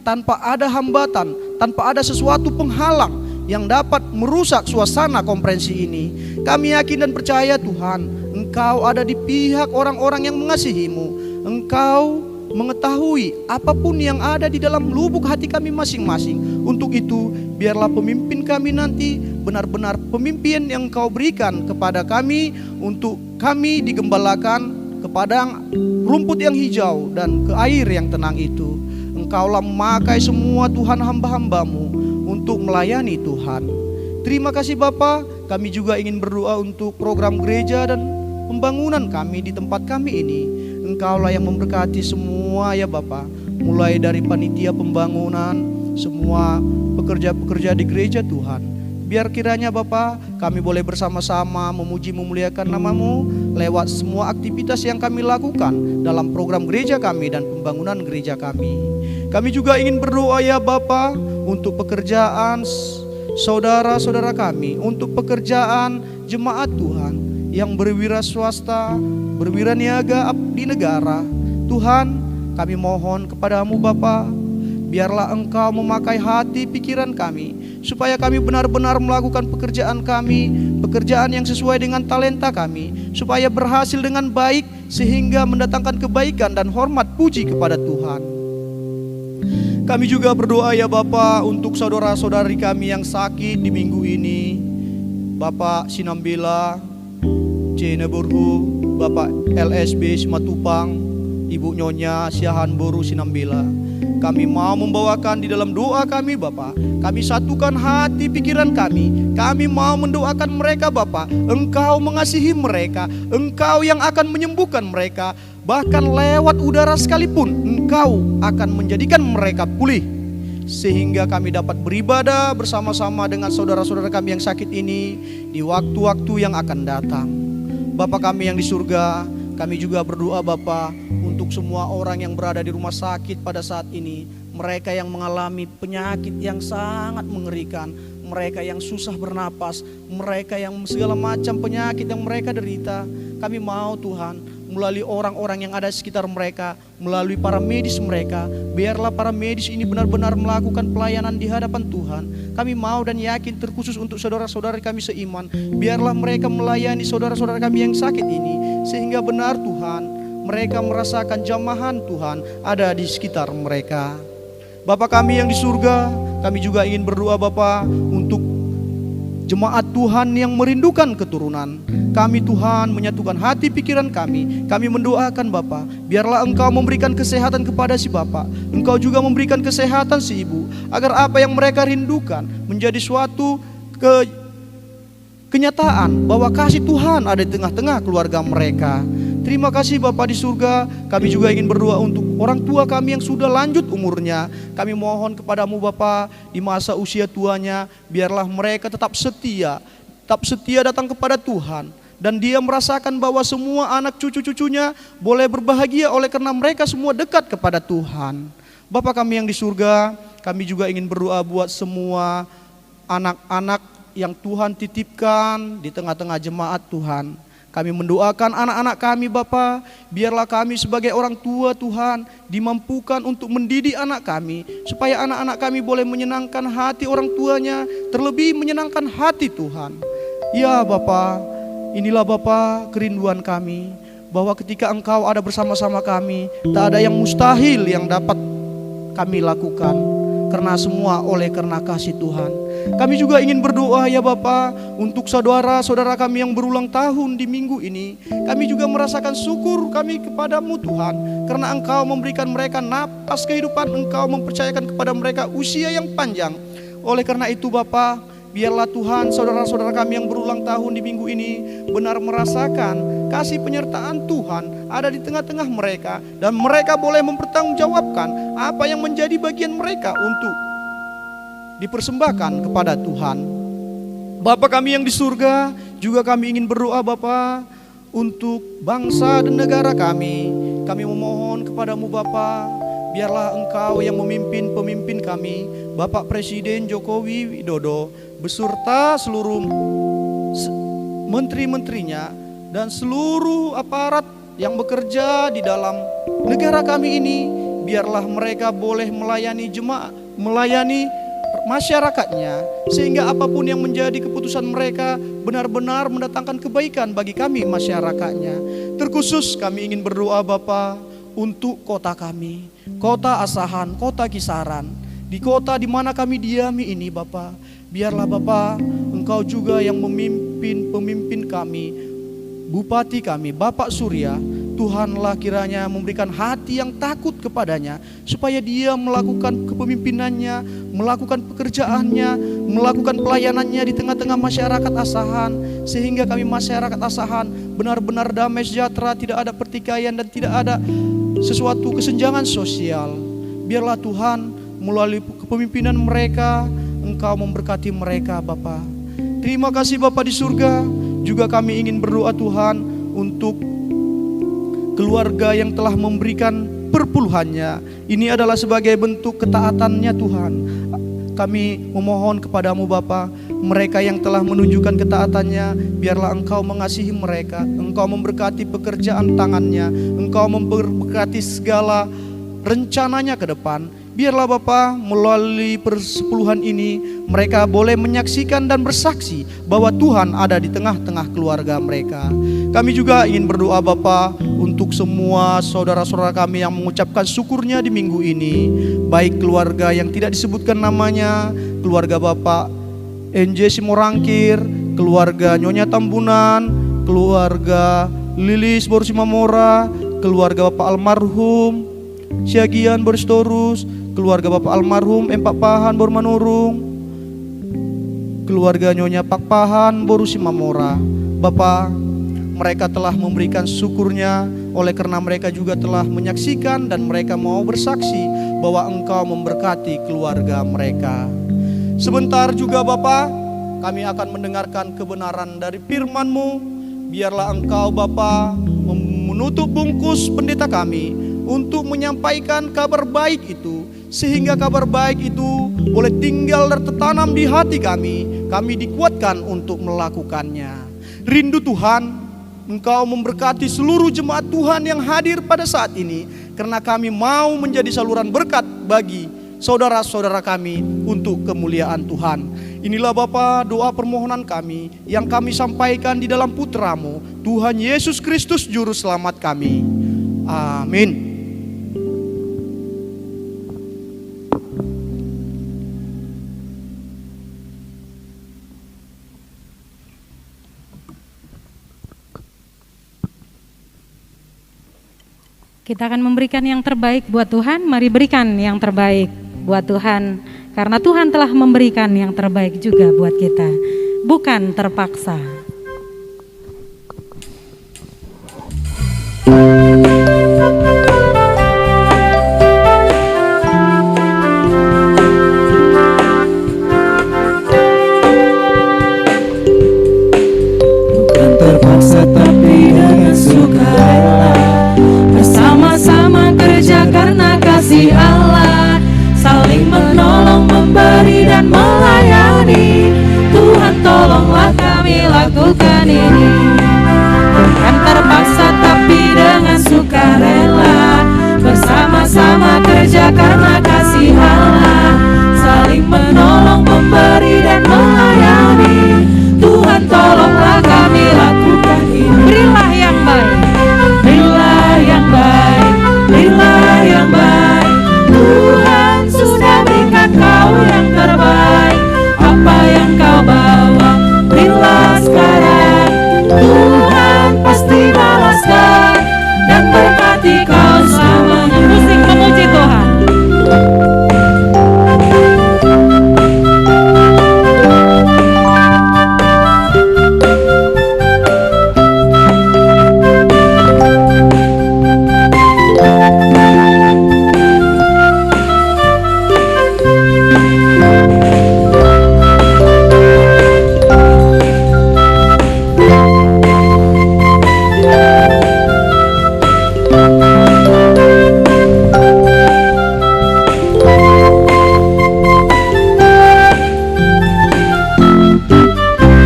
tanpa ada hambatan, tanpa ada sesuatu penghalang yang dapat merusak suasana konferensi ini. Kami yakin dan percaya Tuhan, Engkau ada di pihak orang-orang yang mengasihi-Mu. Engkau mengetahui apapun yang ada di dalam lubuk hati kami masing-masing. Untuk itu, biarlah pemimpin kami nanti benar-benar pemimpin yang Engkau berikan kepada kami, untuk kami digembalakan ke padang rumput yang hijau dan ke air yang tenang itu. Engkaulah memakai semua Tuhan hamba-hamba-Mu untuk melayani Tuhan. Terima kasih Bapa. Kami juga ingin berdoa untuk program gereja dan pembangunan kami di tempat kami ini. Engkaulah yang memberkati semua ya Bapa, mulai dari panitia pembangunan, semua pekerja-pekerja di gereja Tuhan. Biar kiranya Bapa, kami boleh bersama-sama memuji memuliakan nama-Mu lewat semua aktivitas yang kami lakukan dalam program gereja kami dan pembangunan gereja kami. Kami juga ingin berdoa ya Bapa untuk pekerjaan saudara-saudara kami, untuk pekerjaan jemaat Tuhan yang berwira swasta, berwira niaga di negara. Tuhan, kami mohon kepada-Mu Bapa, biarlah Engkau memakai hati pikiran kami, supaya kami benar-benar melakukan pekerjaan kami, pekerjaan yang sesuai dengan talenta kami, supaya berhasil dengan baik, sehingga mendatangkan kebaikan dan hormat puji kepada Tuhan. Kami juga berdoa ya Bapa untuk saudara-saudari kami yang sakit di minggu ini, Bapak Sinambela, Ceneburhu, Bapak LSB Simatupang, Ibu Nyonya Siahan Boru Sinambela. Kami mau membawakan di dalam doa kami Bapa. Kami satukan hati pikiran kami. Kami mau mendoakan mereka Bapa. Engkau mengasihi mereka. Engkau yang akan menyembuhkan mereka. Bahkan lewat udara sekalipun Engkau akan menjadikan mereka pulih. Sehingga kami dapat beribadah bersama-sama dengan saudara-saudara kami yang sakit ini di waktu-waktu yang akan datang. Bapa kami yang di surga, kami juga berdoa Bapa untuk semua orang yang berada di rumah sakit pada saat ini. Mereka yang mengalami penyakit yang sangat mengerikan, mereka yang susah bernapas, mereka yang segala macam penyakit yang mereka derita. Kami mau Tuhan, melalui orang-orang yang ada di sekitar mereka, melalui para medis mereka, biarlah para medis ini benar-benar melakukan pelayanan di hadapan Tuhan. Kami mau dan yakin terkhusus untuk saudara-saudara kami seiman, biarlah mereka melayani saudara-saudara kami yang sakit ini, sehingga benar Tuhan, mereka merasakan jamahan Tuhan ada di sekitar mereka. Bapa kami yang di surga, kami juga ingin berdoa Bapa untuk jemaat Tuhan yang merindukan keturunan. Kami Tuhan menyatukan hati pikiran kami. Kami mendoakan Bapa, biarlah Engkau memberikan kesehatan kepada si Bapa. Engkau juga memberikan kesehatan si Ibu, agar apa yang mereka rindukan menjadi suatu kenyataan bahwa kasih Tuhan ada di tengah-tengah keluarga mereka. Terima kasih Bapa di surga. Kami juga ingin berdoa untuk orang tua kami yang sudah lanjut umurnya. Kami mohon kepadamu Bapa, di masa usia tuanya, biarlah mereka tetap setia datang kepada Tuhan. Dan dia merasakan bahwa semua anak cucu-cucunya boleh berbahagia oleh karena mereka semua dekat kepada Tuhan. Bapa kami yang di surga, kami juga ingin berdoa buat semua anak-anak yang Tuhan titipkan di tengah-tengah jemaat Tuhan. Kami mendoakan anak-anak kami Bapa, biarlah kami sebagai orang tua Tuhan dimampukan untuk mendidik anak kami, supaya anak-anak kami boleh menyenangkan hati orang tuanya, terlebih menyenangkan hati Tuhan. Ya Bapa, inilah Bapa kerinduan kami, bahwa ketika Engkau ada bersama-sama kami, tak ada yang mustahil yang dapat kami lakukan, karena semua oleh karena kasih Tuhan. Kami juga ingin berdoa ya Bapa untuk saudara-saudara kami yang berulang tahun di minggu ini. Kami juga merasakan syukur kami kepadamu Tuhan, karena Engkau memberikan mereka napas kehidupan, Engkau mempercayakan kepada mereka usia yang panjang. Oleh karena itu Bapa, biarlah Tuhan saudara-saudara kami yang berulang tahun di minggu ini benar merasakan kasih penyertaan Tuhan ada di tengah-tengah mereka, dan mereka boleh mempertanggungjawabkan apa yang menjadi bagian mereka untuk dipersembahkan kepada Tuhan. Bapa kami yang di surga, juga kami ingin berdoa Bapa untuk bangsa dan negara kami. Kami memohon kepadamu Bapa, biarlah Engkau yang memimpin pemimpin kami, Bapak Presiden Jokowi Widodo beserta seluruh menteri-menterinya dan seluruh aparat yang bekerja di dalam negara kami ini. Biarlah mereka boleh melayani jemaat, melayani masyarakatnya, sehingga apapun yang menjadi keputusan mereka benar-benar mendatangkan kebaikan bagi kami masyarakatnya. Terkhusus kami ingin berdoa Bapa untuk kota kami, kota Asahan, kota Kisaran, di kota di mana kami diami ini Bapa. Biarlah Bapa, Engkau juga yang memimpin pemimpin kami, Bupati kami, Bapak Surya. Tuhanlah kiranya memberikan hati yang takut kepadanya, supaya dia melakukan kepemimpinannya, melakukan pekerjaannya, melakukan pelayanannya di tengah-tengah masyarakat Asahan, sehingga kami masyarakat Asahan benar-benar damai sejahtera, tidak ada pertikaian dan tidak ada sesuatu kesenjangan sosial. Biarlah Tuhan melalui kepemimpinan mereka, Engkau memberkati mereka Bapa. Terima kasih Bapa di surga. Juga kami ingin berdoa Tuhan untuk keluarga yang telah memberikan perpuluhannya. Ini adalah sebagai bentuk ketaatannya Tuhan. Kami memohon kepadamu Bapa, mereka yang telah menunjukkan ketaatannya, biarlah Engkau mengasihi mereka, Engkau memberkati pekerjaan tangannya, Engkau memberkati segala rencananya ke depan. Biarlah Bapa, melalui persepuluhan ini mereka boleh menyaksikan dan bersaksi bahwa Tuhan ada di tengah-tengah keluarga mereka. Kami juga ingin berdoa Bapa untuk semua saudara-saudara kami yang mengucapkan syukurnya di minggu ini, baik keluarga yang tidak disebutkan namanya, keluarga Bapak NJ Simorangkir, keluarga Nyonya Tambunan, keluarga Lilis Borsimamora, keluarga Bapak almarhum Syagian Boristorus, keluarga Bapak almarhum Empak Pahan Bormanurung, keluarga Nyonya Pak Pahan Borusimamora. Bapak, mereka telah memberikan syukurnya, oleh karena mereka juga telah menyaksikan dan mereka mau bersaksi bahwa Engkau memberkati keluarga mereka. Sebentar juga Bapak, kami akan mendengarkan kebenaran dari firman-Mu. Biarlah Engkau Bapak menutup bungkus pendeta kami untuk menyampaikan kabar baik itu, sehingga kabar baik itu boleh tinggal dan tertanam di hati kami. Kami dikuatkan untuk melakukannya. Rindu Tuhan, Engkau memberkati seluruh jemaat Tuhan yang hadir pada saat ini, karena kami mau menjadi saluran berkat bagi saudara-saudara kami untuk kemuliaan Tuhan. Inilah Bapa doa permohonan kami yang kami sampaikan di dalam Putra-Mu, Tuhan Yesus Kristus Juru Selamat kami. Amin. Kita akan memberikan yang terbaik buat Tuhan. Mari berikan yang terbaik buat Tuhan, karena Tuhan telah memberikan yang terbaik juga buat kita, bukan terpaksa. Bukan terpaksa tapi dengan sukarela, bersama-sama kerja karena kasih Allah, saling menolong, memberi dan melayani. Tuhan tolonglah kami lakukan ini. Bukan terpaksa tapi dengan sukarela, bersama-sama kerja karena kasih Allah, saling menolong, memberi dan melayani. Tuhan tolonglah kami lakukan ini. Berilah yang baik, Berilah yang baik, berilah yang baik. Tuhan sudah berikan kau yang terbaik. Apa yang kau bawa, berilah sekarang. Tuhan pasti balaskan dan berkati kau selamanya. musik memuji Tuhan.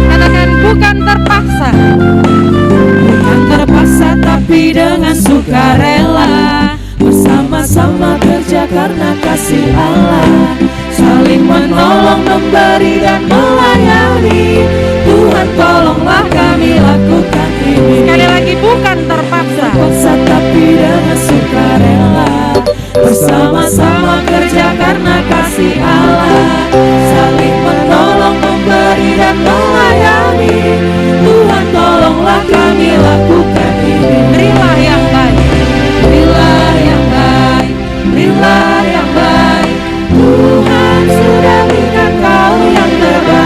Katakan bukan terpaksa, Bukan terpaksa tapi dengan sukarela, bersama-sama kerja karena kasih Allah, saling menolong, memberi dan melayani. Tuhan tolonglah kami lakukan ini. sekali lagi bukan terpaksa. Terpaksa tapi dengan sukarela, bersama-sama kerja karena kasih Allah, saling menolong, memberi dan melayani. Tuhan tolonglah kami lakukan ini. Berilah yang baik, Berilah yang baik, berilah yang baik. Tuhan sudah berikan kau yang terbaik.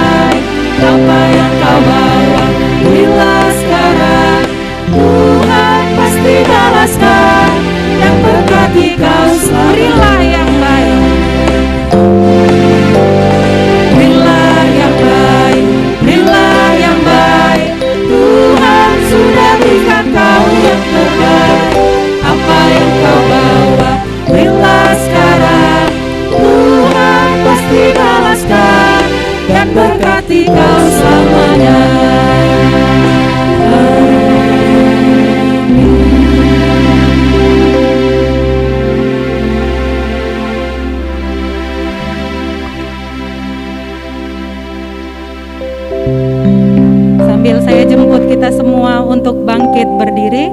kita semua untuk bangkit berdiri.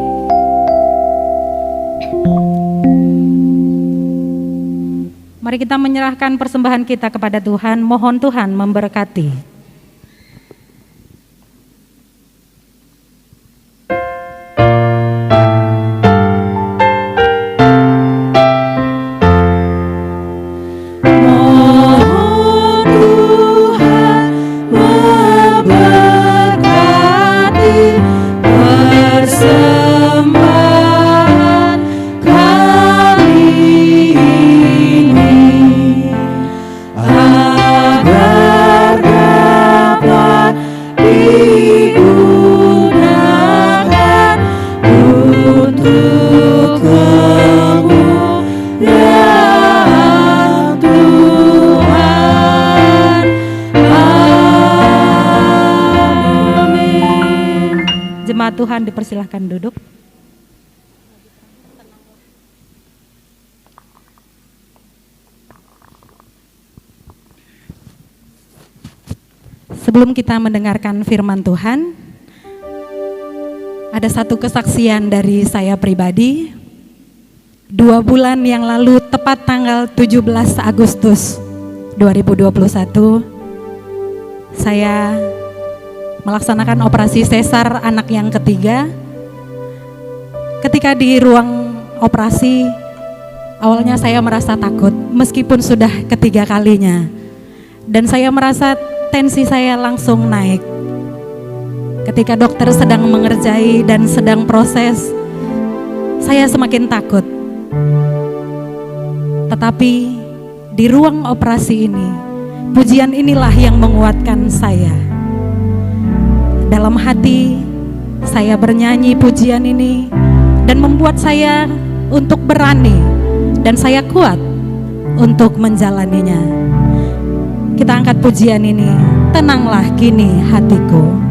Mari kita menyerahkan persembahan kita kepada Tuhan, mohon Tuhan memberkati. Tuhan dipersilahkan duduk. Sebelum kita mendengarkan firman Tuhan, ada satu kesaksian dari saya pribadi. 2 bulan yang lalu, tepat tanggal 17 Agustus 2021, saya melaksanakan operasi sesar anak yang ketiga. Ketika di ruang operasi, awalnya saya merasa takut meskipun sudah ketiga kalinya. Dan saya merasa tensi saya langsung naik. Ketika dokter sedang mengerjai dan sedang proses, saya semakin takut. Tetapi di ruang operasi ini, pujian inilah yang menguatkan saya. Dalam hati saya bernyanyi pujian ini dan membuat saya untuk berani dan saya kuat untuk menjalaninya. Kita angkat pujian ini, tenanglah kini hatiku.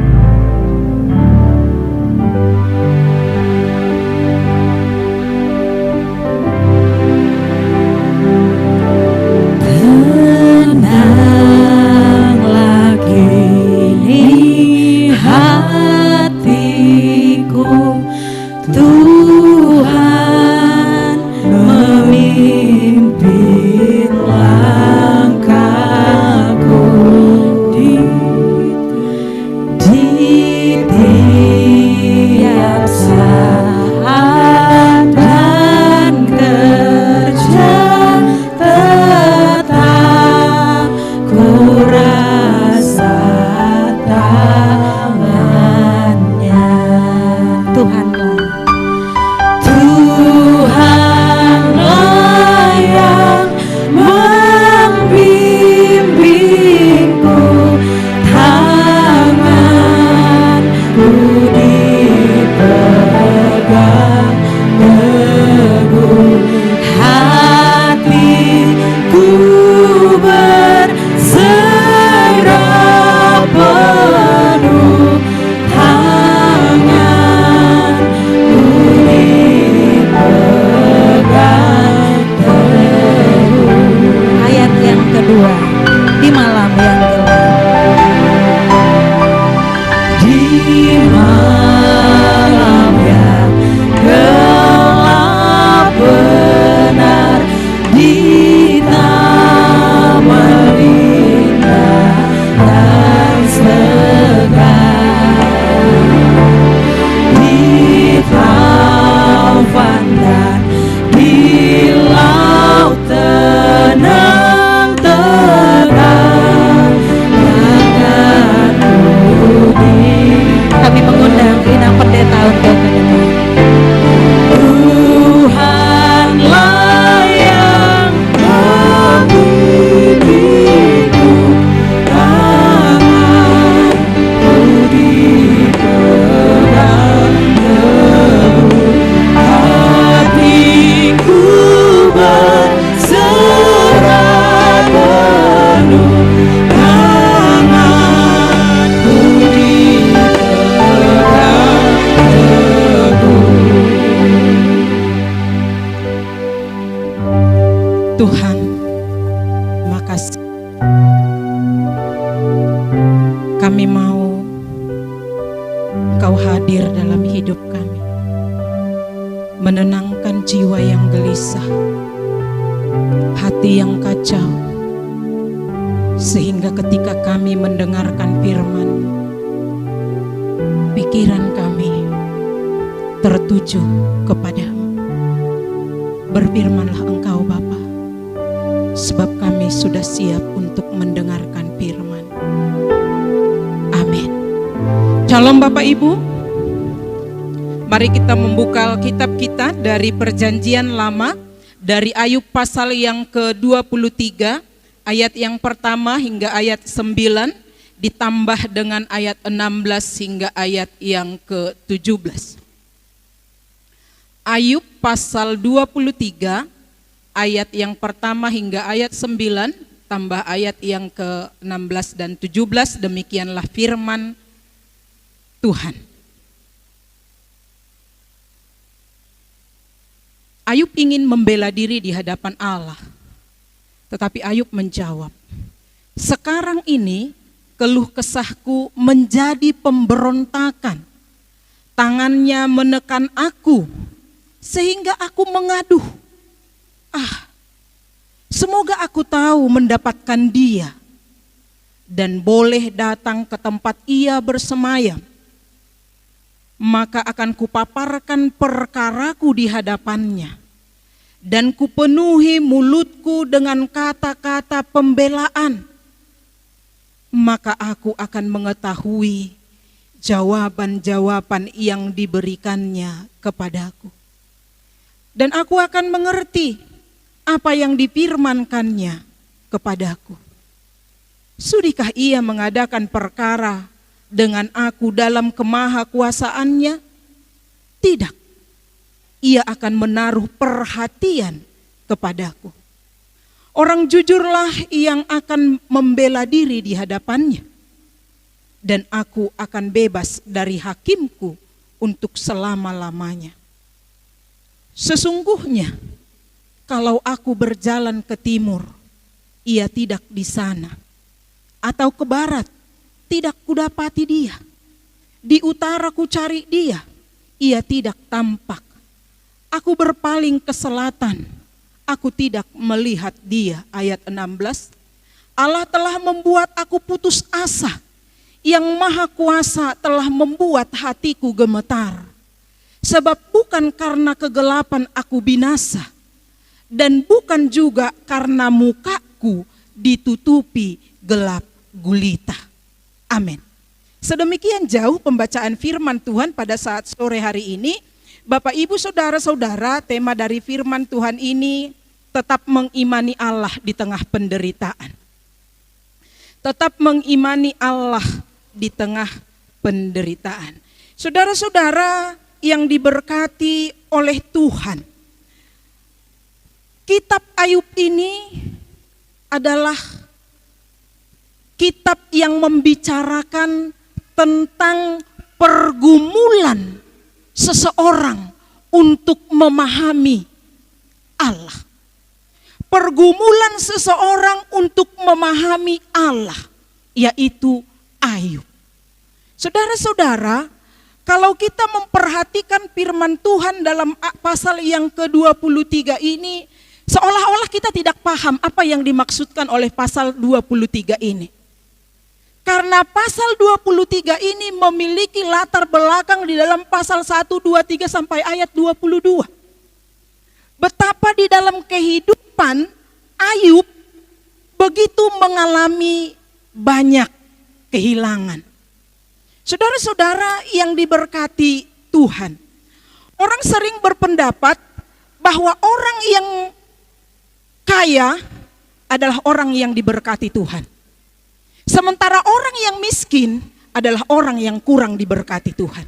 Tuhan, makasih. Kami mau Engkau hadir dalam hidup kami, menenangkan jiwa yang gelisah, hati yang kacau, sehingga ketika kami mendengarkan firman, pikiran kami tertuju kepadamu. Berfirmanlah Engkau Bapa, sebab kami sudah siap untuk mendengarkan firman. Amin. Shalom Bapak Ibu. Mari kita membuka kitab kita dari Perjanjian Lama, dari Ayub pasal yang ke-23, ayat yang pertama hingga ayat 9, ditambah dengan ayat 16 hingga ayat yang ke-17. Ayub pasal 23, ayat yang pertama hingga ayat 9, tambah ayat yang ke-16 dan 17, demikianlah firman Tuhan. Ayub ingin membela diri di hadapan Allah, tetapi Ayub menjawab, sekarang ini keluh kesahku menjadi pemberontakan, tangannya menekan aku, sehingga aku mengaduh. Semoga aku tahu mendapatkan dia, dan boleh datang ke tempat ia bersemayam. Maka akan kupaparkan perkaraku di hadapannya, dan kupenuhi mulutku dengan kata-kata pembelaan. Maka aku akan mengetahui jawaban-jawaban yang diberikannya kepadaku. Dan aku akan mengerti apa yang difirmankannya kepadaku. Sudikah ia mengadakan perkara dengan aku dalam kemahakuasaannya? Tidak. Ia akan menaruh perhatian kepadaku. Orang jujurlah yang akan membela diri di hadapannya, dan aku akan bebas dari hakimku untuk selama-lamanya. Sesungguhnya kalau aku berjalan ke timur, ia tidak di sana, atau ke barat, tidak kudapati dia. Di utara ku cari dia, ia tidak tampak. Aku berpaling ke selatan, aku tidak melihat dia. Ayat 16, Allah telah membuat aku putus asa, yang maha kuasa telah membuat hatiku gemetar. Sebab bukan karena kegelapan aku binasa, dan bukan juga karena mukaku ditutupi gelap gulita. Amin. Sedemikian jauh pembacaan firman Tuhan pada saat sore hari ini. Bapak Ibu Saudara-saudara, tema dari firman Tuhan ini tetap mengimani Allah di tengah penderitaan. Tetap mengimani Allah di tengah penderitaan. Saudara-saudara yang diberkati oleh Tuhan, kitab Ayub ini adalah kitab yang membicarakan tentang pergumulan seseorang untuk memahami Allah. Pergumulan seseorang untuk memahami Allah, yaitu Ayub. Saudara-saudara, kalau kita memperhatikan firman Tuhan dalam pasal yang ke-23 ini, seolah-olah kita tidak paham apa yang dimaksudkan oleh pasal 23 ini. Karena pasal 23 ini memiliki latar belakang di dalam pasal 1, 2, 3 sampai ayat 22. Betapa di dalam kehidupan Ayub begitu mengalami banyak kehilangan. Saudara-saudara yang diberkati Tuhan, orang sering berpendapat bahwa orang yang kaya adalah orang yang diberkati Tuhan. Sementara orang yang miskin adalah orang yang kurang diberkati Tuhan.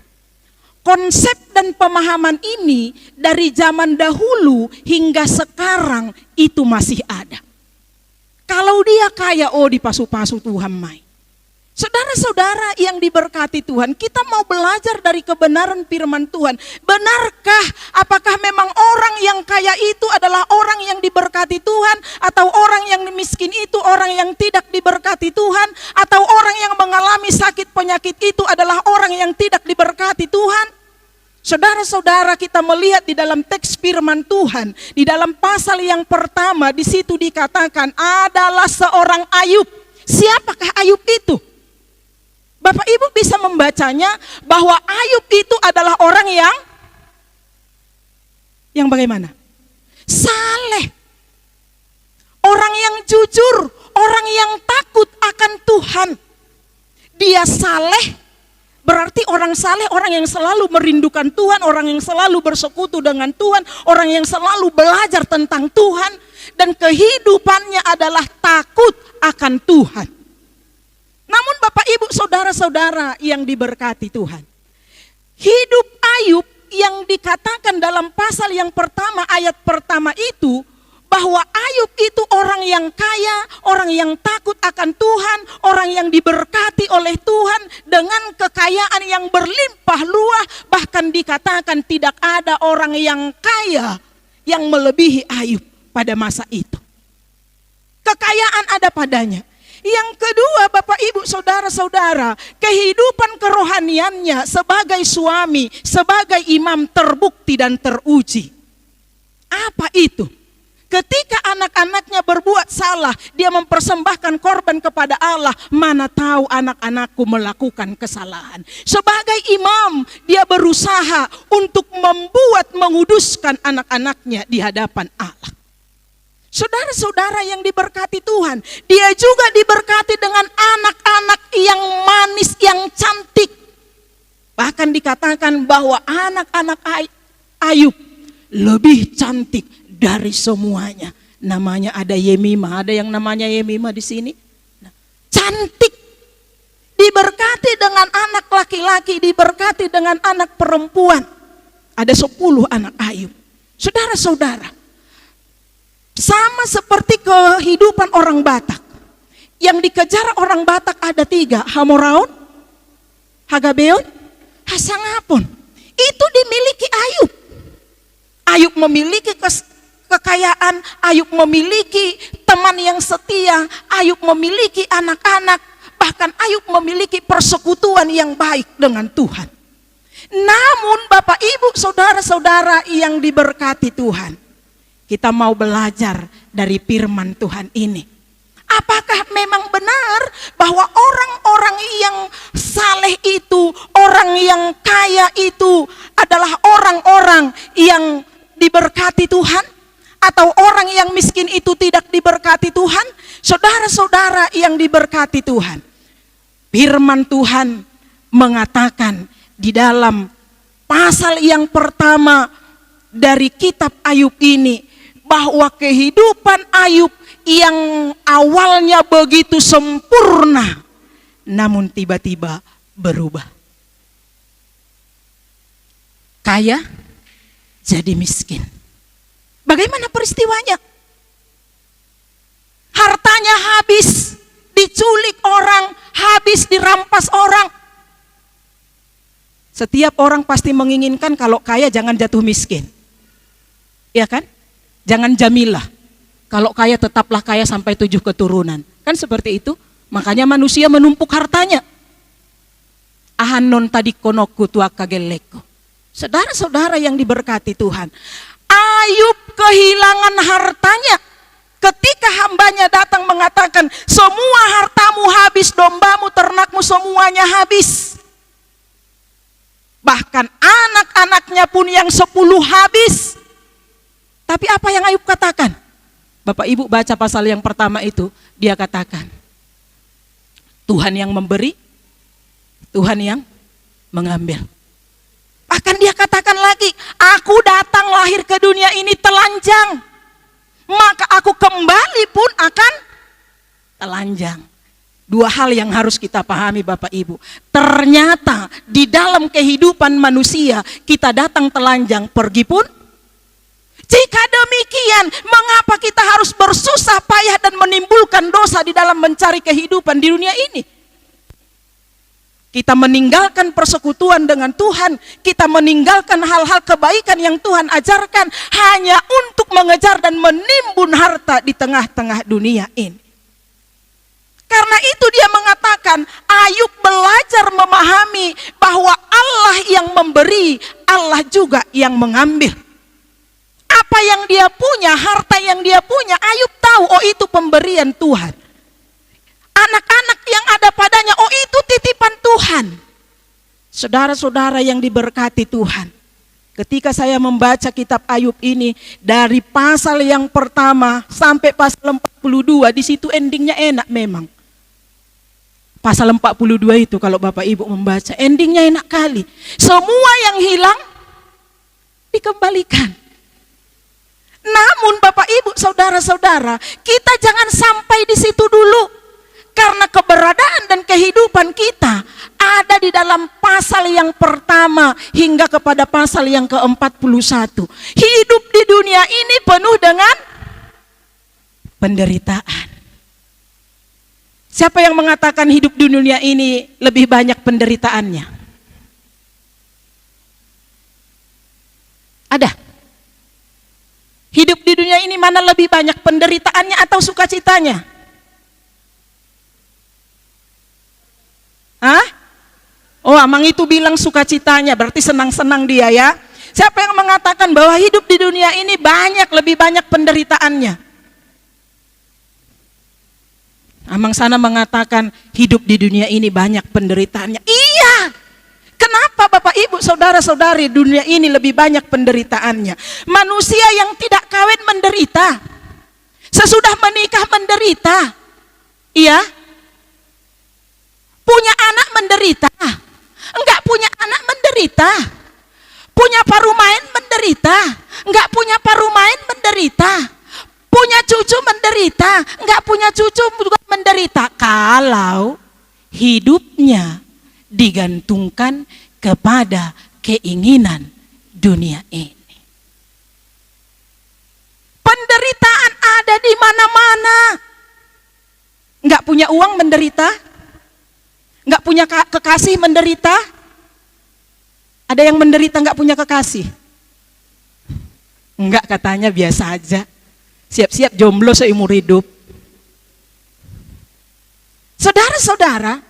Konsep dan pemahaman ini dari zaman dahulu hingga sekarang itu masih ada. Kalau dia kaya, oh dipasu-pasu Tuhan mai. Saudara-saudara yang diberkati Tuhan, kita mau belajar dari kebenaran firman Tuhan. Benarkah, apakah memang orang yang kaya itu adalah orang yang diberkati Tuhan, atau orang yang miskin itu orang yang tidak diberkati Tuhan, atau orang yang mengalami sakit penyakit itu adalah orang yang tidak diberkati Tuhan? Saudara-saudara, kita melihat di dalam teks firman Tuhan, di dalam pasal yang pertama, di situ dikatakan adalah seorang Ayub. Siapakah Ayub itu? Bapak Ibu bisa membacanya bahwa Ayub itu adalah orang yang bagaimana? Saleh. Orang yang jujur, orang yang takut akan Tuhan. Dia saleh, berarti orang saleh, orang yang selalu merindukan Tuhan, orang yang selalu bersekutu dengan Tuhan, orang yang selalu belajar tentang Tuhan, dan kehidupannya adalah takut akan Tuhan. Namun Bapak Ibu saudara-saudara yang diberkati Tuhan, hidup Ayub yang dikatakan dalam pasal yang pertama ayat pertama itu, bahwa Ayub itu orang yang kaya, orang yang takut akan Tuhan, orang yang diberkati oleh Tuhan dengan kekayaan yang berlimpah ruah, bahkan dikatakan tidak ada orang yang kaya yang melebihi Ayub pada masa itu. Kekayaan ada padanya. Yang kedua, Bapak Ibu saudara-saudara, kehidupan kerohaniannya sebagai suami, sebagai imam terbukti dan teruji. Apa itu? Ketika anak-anaknya berbuat salah, dia mempersembahkan korban kepada Allah. Mana tahu anak-anakku melakukan kesalahan. Sebagai imam, dia berusaha untuk menguduskan anak-anaknya di hadapan Allah. Saudara-saudara yang diberkati Tuhan, dia juga diberkati dengan anak-anak yang manis, yang cantik. Bahkan dikatakan bahwa anak-anak Ayub lebih cantik dari semuanya. Namanya ada Yemimah, ada yang namanya Yemimah di sini. Cantik, diberkati dengan anak laki-laki, diberkati dengan anak perempuan. Ada 10 anak Ayub. Saudara-saudara, sama seperti kehidupan orang Batak. Yang dikejar orang Batak ada 3, Hamoraon, Hagabeon, Hasangapon. Itu dimiliki Ayub. Ayub memiliki kekayaan, Ayub memiliki teman yang setia, Ayub memiliki anak-anak, bahkan Ayub memiliki persekutuan yang baik dengan Tuhan. Namun Bapak Ibu saudara-saudara yang diberkati Tuhan, kita mau belajar dari firman Tuhan ini. Apakah memang benar bahwa orang-orang yang saleh itu, orang yang kaya itu adalah orang-orang yang diberkati Tuhan? Atau orang yang miskin itu tidak diberkati Tuhan? Saudara-saudara yang diberkati Tuhan, firman Tuhan mengatakan di dalam pasal yang pertama dari kitab Ayub ini, bahwa kehidupan Ayub yang awalnya begitu sempurna, namun tiba-tiba berubah. Kaya jadi miskin. Bagaimana peristiwanya? Hartanya habis, diculik orang, habis dirampas orang. Setiap orang pasti menginginkan kalau kaya jangan jatuh miskin. Ya kan? Jangan jamilah. Kalau kaya tetaplah kaya sampai 7 keturunan. Kan seperti itu. Makanya manusia menumpuk hartanya. Ahanon tadi konoku tua kageleko. Saudara-saudara yang diberkati Tuhan, Ayub kehilangan hartanya ketika hambanya datang mengatakan, semua hartamu habis, dombamu, ternakmu semuanya habis. Bahkan anak-anaknya pun yang 10 habis. Tapi apa yang Ayub katakan? Bapak Ibu baca pasal yang pertama itu, dia katakan, Tuhan yang memberi, Tuhan yang mengambil. Bahkan dia katakan lagi, aku datang lahir ke dunia ini telanjang, maka aku kembali pun akan telanjang. 2 hal yang harus kita pahami Bapak Ibu. Ternyata di dalam kehidupan manusia, kita datang telanjang, pergi pun. Jika demikian, mengapa kita harus bersusah payah dan menimbulkan dosa di dalam mencari kehidupan di dunia ini? Kita meninggalkan persekutuan dengan Tuhan, kita meninggalkan hal-hal kebaikan yang Tuhan ajarkan hanya untuk mengejar dan menimbun harta di tengah-tengah dunia ini. Karena itu dia mengatakan, Ayub belajar memahami bahwa Allah yang memberi, Allah juga yang mengambil. Apa yang dia punya, harta yang dia punya, Ayub tahu, oh itu pemberian Tuhan. Anak-anak yang ada padanya, oh itu titipan Tuhan. Saudara-saudara yang diberkati Tuhan, ketika saya membaca kitab Ayub ini, dari pasal yang pertama sampai pasal 42, di situ endingnya enak memang. Pasal 42 itu kalau Bapak Ibu membaca, endingnya enak kali. Semua yang hilang dikembalikan. Namun Bapak Ibu, saudara-saudara, kita jangan sampai di situ dulu. Karena keberadaan dan kehidupan kita ada di dalam pasal yang pertama hingga kepada pasal yang ke-41. Hidup di dunia ini penuh dengan penderitaan. Siapa yang mengatakan hidup di dunia ini lebih banyak penderitaannya? Ada? Hidup di dunia ini mana lebih banyak penderitaannya atau sukacitanya? Hah? Oh, Amang itu bilang sukacitanya, berarti senang-senang dia ya. Siapa yang mengatakan bahwa hidup di dunia ini lebih banyak penderitaannya? Amang sana mengatakan hidup di dunia ini banyak penderitaannya. Iya. Kenapa Bapak Ibu saudara-saudari dunia ini lebih banyak penderitaannya? Manusia yang tidak kawin menderita. Sesudah menikah menderita. Iya. Punya anak menderita. Enggak punya anak menderita. Punya parumain menderita. Enggak punya parumain menderita. Punya cucu menderita. Enggak punya cucu juga menderita. Kalau hidupnya digantungkan kepada keinginan dunia ini. Penderitaan ada di mana-mana. Enggak punya uang menderita. Enggak punya kekasih menderita. Ada yang menderita enggak punya kekasih? Enggak, katanya biasa aja. Siap-siap jomblo seumur hidup. Saudara-saudara,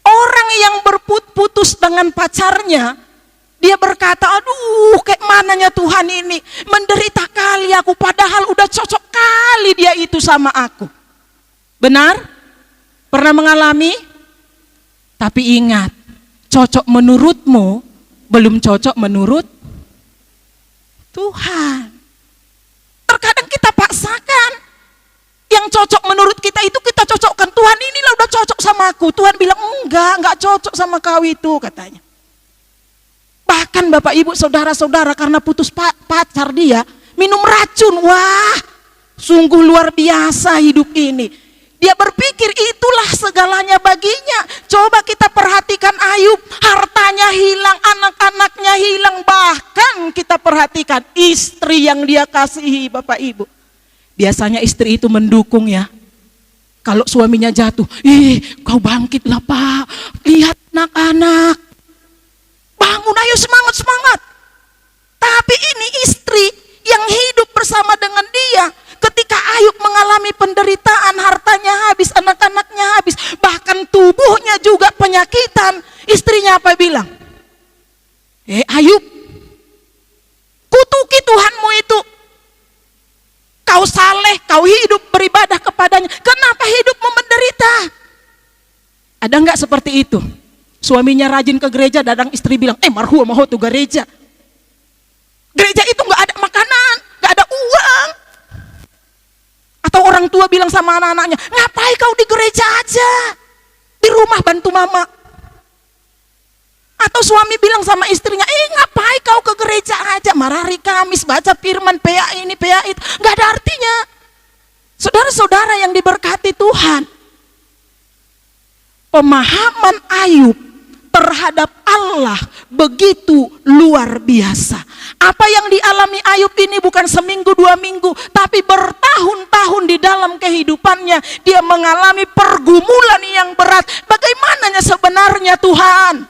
orang yang berputus dengan pacarnya, dia berkata, aduh kayak mananya Tuhan ini, menderita kali aku, padahal udah cocok kali dia itu sama aku. Benar? Pernah mengalami? Tapi ingat, cocok menurutmu belum cocok menurut Tuhan. Terkadang kita paksakan yang cocok menurut kita itu, kita cocokkan. Tuhan inilah udah cocok sama aku. Tuhan bilang enggak cocok sama kau itu, katanya. Bahkan Bapak Ibu saudara-saudara, karena putus pacar dia minum racun. Wah, sungguh luar biasa hidup ini. Dia berpikir itulah segalanya baginya. Coba kita perhatikan Ayub, hartanya hilang, anak-anaknya hilang, bahkan kita perhatikan istri yang dia kasihi, Bapak Ibu. Biasanya istri itu mendukung ya. Kalau suaminya jatuh, kau bangkitlah Pak, lihat anak-anak, bangun, ayo semangat-semangat. Tapi ini istri yang hidup bersama dengan dia. Ketika Ayub mengalami penderitaan, hartanya habis, anak-anaknya habis, bahkan tubuhnya juga penyakitan. Istrinya apa bilang? Ayub, kutuki Tuhanmu itu. Kau saleh, kau hidup beribadah kepadanya. Kenapa hidupmu menderita? Ada enggak seperti itu? Suaminya rajin ke gereja, dadang istri bilang, marhum mau tuh gereja. Gereja itu enggak ada makanan, enggak ada uang. Atau orang tua bilang sama anak-anaknya, ngapain kau di gereja aja, di rumah bantu mama. Atau suami bilang sama istrinya, ngapain kau ke gereja aja, marah hari Kamis, baca firman, PA ini, PA itu, nggak ada artinya. Saudara-saudara yang diberkati Tuhan, pemahaman Ayub terhadap Allah begitu luar biasa. Apa yang dialami Ayub ini bukan seminggu, 2 minggu, tapi bertahun-tahun di dalam kehidupannya. Dia mengalami pergumulan yang berat. Bagaimananya sebenarnya Tuhan?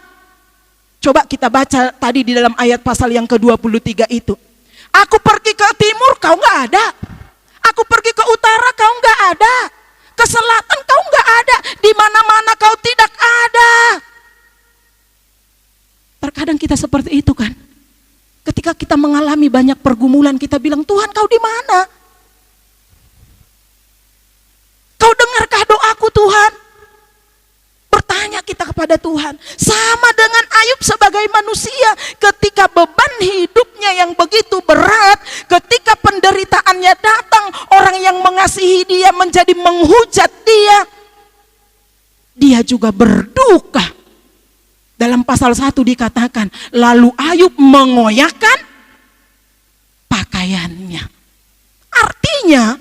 Coba kita baca tadi di dalam ayat pasal yang ke-23 itu. Aku pergi ke timur, kau nggak ada. Aku pergi ke utara, kau nggak ada. Ke selatan, kau nggak ada. Di mana-mana kau tidak ada. Terkadang kita seperti itu kan. Ketika kita mengalami banyak pergumulan, kita bilang, Tuhan kau di mana? Kau dengarkah doaku Tuhan? Bertanya kita kepada Tuhan. Sama dengan Ayub sebagai manusia, ketika beban hidupnya yang begitu berat, ketika penderitaannya datang, orang yang mengasihi dia menjadi menghujat dia juga berduka. Dalam pasal 1 dikatakan, lalu Ayub mengoyakkan pakaiannya. Artinya,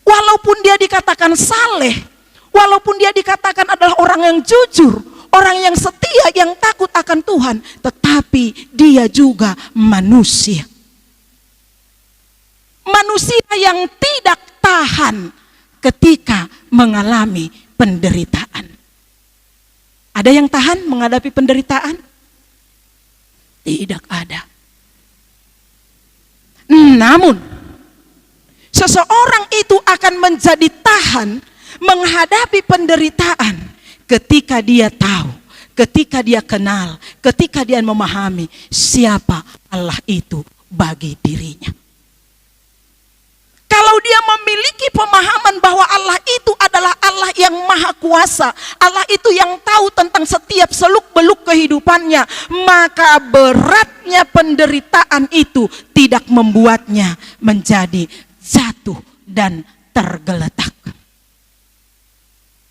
walaupun dia dikatakan saleh, walaupun dia dikatakan adalah orang yang jujur, orang yang setia, yang takut akan Tuhan, tetapi dia juga manusia. Manusia yang tidak tahan ketika mengalami penderitaan. Ada yang tahan menghadapi penderitaan? Tidak ada. Namun, seseorang itu akan menjadi tahan menghadapi penderitaan ketika dia tahu, ketika dia kenal, ketika dia memahami siapa Allah itu bagi dirinya. Kalau dia memiliki pemahaman bahwa Allah itu adalah Allah yang maha kuasa, Allah itu yang tahu tentang setiap seluk-beluk kehidupannya, maka beratnya penderitaan itu tidak membuatnya menjadi jatuh dan tergeletak.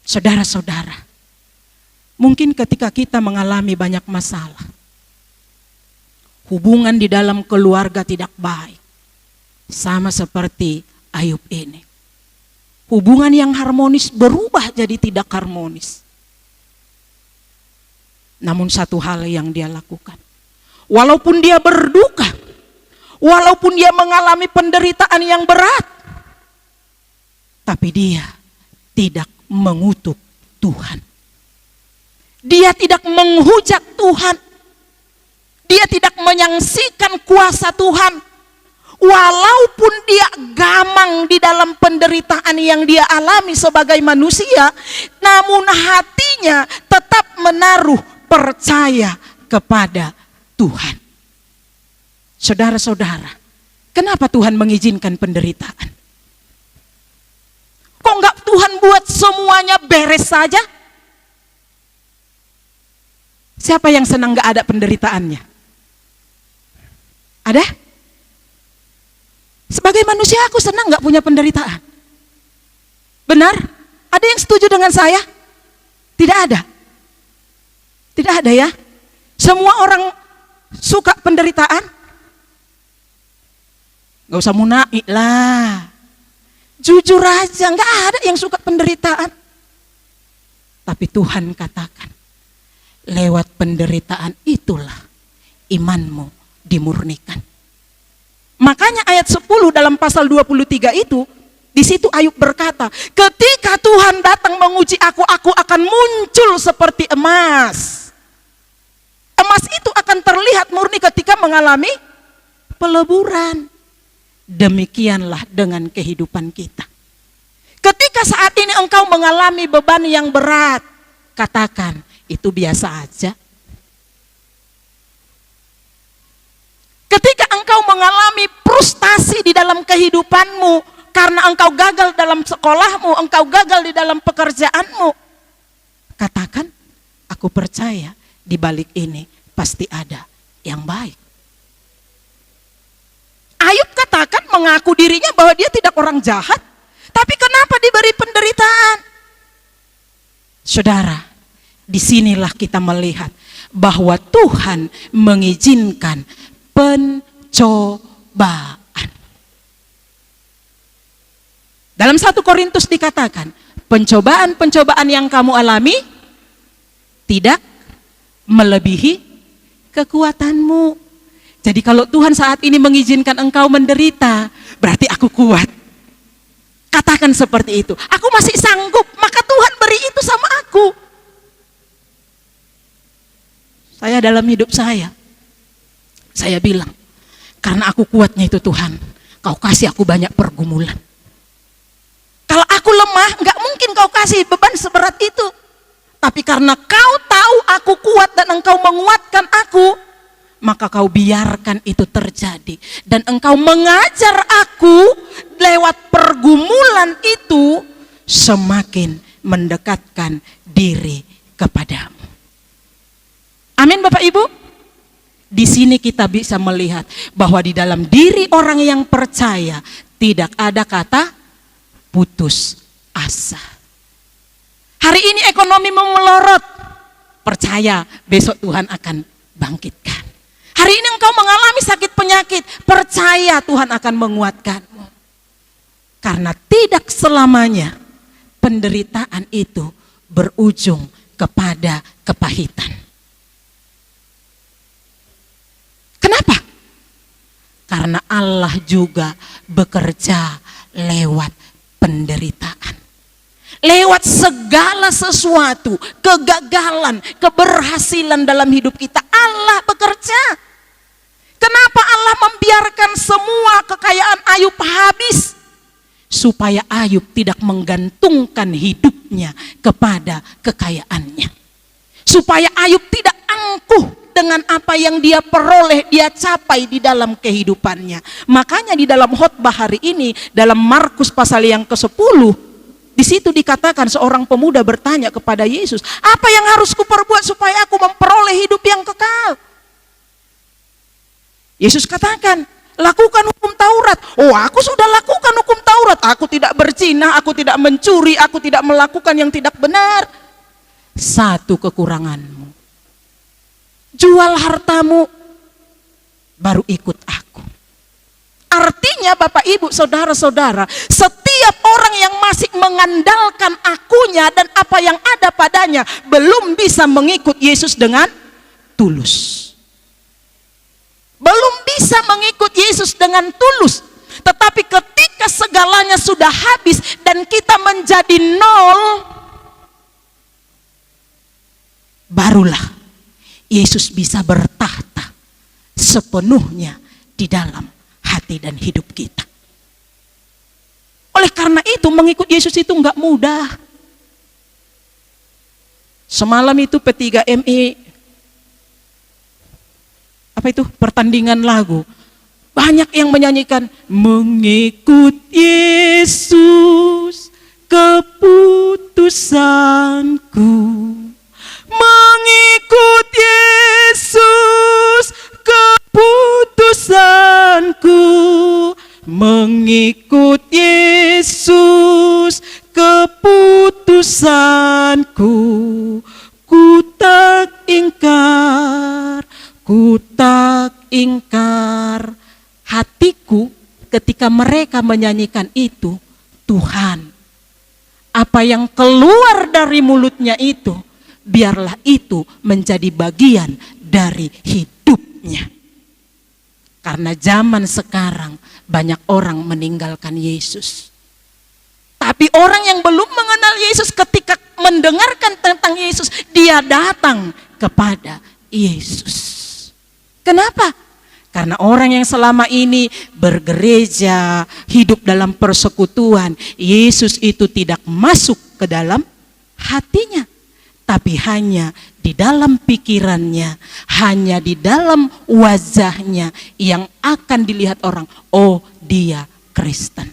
Saudara-saudara, mungkin ketika kita mengalami banyak masalah, hubungan di dalam keluarga tidak baik, sama seperti Ayub ini. Hubungan yang harmonis berubah jadi tidak harmonis. Namun satu hal yang dia lakukan, walaupun dia berduka, walaupun dia mengalami penderitaan yang berat, tapi dia tidak mengutuk Tuhan. Dia tidak menghujat Tuhan. Dia tidak menyaksikan kuasa Tuhan. Walaupun dia gamang di dalam penderitaan yang dia alami sebagai manusia, namun hatinya tetap menaruh percaya kepada Tuhan. Saudara-saudara, kenapa Tuhan mengizinkan penderitaan? Kok enggak Tuhan buat semuanya beres saja? Siapa yang senang enggak ada penderitaannya? Ada? Sebagai manusia aku senang gak punya penderitaan. Benar? Ada yang setuju dengan saya? Tidak ada. Tidak ada ya? Semua orang suka penderitaan? Gak usah munaik lah. Jujur aja, gak ada yang suka penderitaan. Tapi Tuhan katakan, lewat penderitaan itulah imanmu dimurnikan. Makanya ayat 10 dalam pasal 23 itu, di situ Ayub berkata, ketika Tuhan datang menguji aku akan muncul seperti emas. Emas itu akan terlihat murni ketika mengalami peleburan. Demikianlah dengan kehidupan kita. Ketika saat ini engkau mengalami beban yang berat, katakan, itu biasa aja. Ketika engkau mengalami frustasi di dalam kehidupanmu karena engkau gagal dalam sekolahmu, engkau gagal di dalam pekerjaanmu, katakan, aku percaya di balik ini pasti ada yang baik. Ayub katakan mengaku dirinya bahwa dia tidak orang jahat, tapi kenapa diberi penderitaan? Saudara, disinilah kita melihat bahwa Tuhan mengizinkan pencobaan. Dalam 1 Korintus dikatakan, pencobaan-pencobaan yang kamu alami tidak melebihi kekuatanmu. Jadi kalau Tuhan saat ini mengizinkan engkau menderita, berarti aku kuat. Katakan seperti itu. Aku masih sanggup, maka Tuhan beri itu sama aku. Saya dalam hidup saya bilang, karena aku kuatnya itu Tuhan, kau kasih aku banyak pergumulan. Kalau aku lemah, gak mungkin kau kasih beban seberat itu. Tapi karena kau tahu aku kuat dan engkau menguatkan aku, maka kau biarkan itu terjadi. Dan engkau mengajar aku lewat pergumulan itu semakin mendekatkan diri kepadamu. Amin Bapak Ibu. Di sini kita bisa melihat bahwa di dalam diri orang yang percaya tidak ada kata putus asa. Hari ini ekonomi melorot, percaya besok Tuhan akan bangkitkan. Hari ini engkau mengalami sakit penyakit, percaya Tuhan akan menguatkanmu. Karena tidak selamanya penderitaan itu berujung kepada kepahitan. Kenapa? Karena Allah juga bekerja lewat penderitaan. Lewat segala sesuatu, kegagalan, keberhasilan dalam hidup kita, Allah bekerja. Kenapa Allah membiarkan semua kekayaan Ayub habis? Supaya Ayub tidak menggantungkan hidupnya kepada kekayaannya. Supaya Ayub tidak angkuh dengan apa yang dia peroleh, dia capai di dalam kehidupannya. Makanya di dalam khotbah hari ini, dalam Markus pasal yang ke-10, di situ dikatakan seorang pemuda bertanya kepada Yesus, apa yang harus kuperbuat supaya aku memperoleh hidup yang kekal? Yesus katakan, lakukan hukum Taurat. Oh, aku sudah lakukan hukum Taurat. Aku tidak berzina, aku tidak mencuri, aku tidak melakukan yang tidak benar. Satu kekuranganmu, jual hartamu, baru ikut aku. Artinya Bapak Ibu, saudara-saudara, setiap orang yang masih mengandalkan akunya dan apa yang ada padanya belum bisa mengikut Yesus dengan tulus. Belum bisa mengikut Yesus dengan tulus. Tetapi ketika segalanya sudah habis dan kita menjadi nol, barulah Yesus bisa bertahta sepenuhnya di dalam hati dan hidup kita. Oleh karena itu mengikut Yesus itu enggak mudah. Semalam itu P3MI, apa itu, pertandingan lagu. Banyak yang menyanyikan mengikut Yesus keputusanku. Mengikut Yesus keputusanku. Mengikut Yesus keputusanku. Ku tak ingkar, ku tak ingkar. Hatiku ketika mereka menyanyikan itu, Tuhan, apa yang keluar dari mulutnya itu, biarlah itu menjadi bagian dari hidupnya. Karena zaman sekarang banyak orang meninggalkan Yesus. Tapi orang yang belum mengenal Yesus ketika mendengarkan tentang Yesus, dia datang kepada Yesus. Kenapa? Karena orang yang selama ini bergereja, hidup dalam persekutuan, Yesus itu tidak masuk ke dalam hatinya. Tapi hanya di dalam pikirannya, hanya di dalam wajahnya yang akan dilihat orang, oh dia Kristen.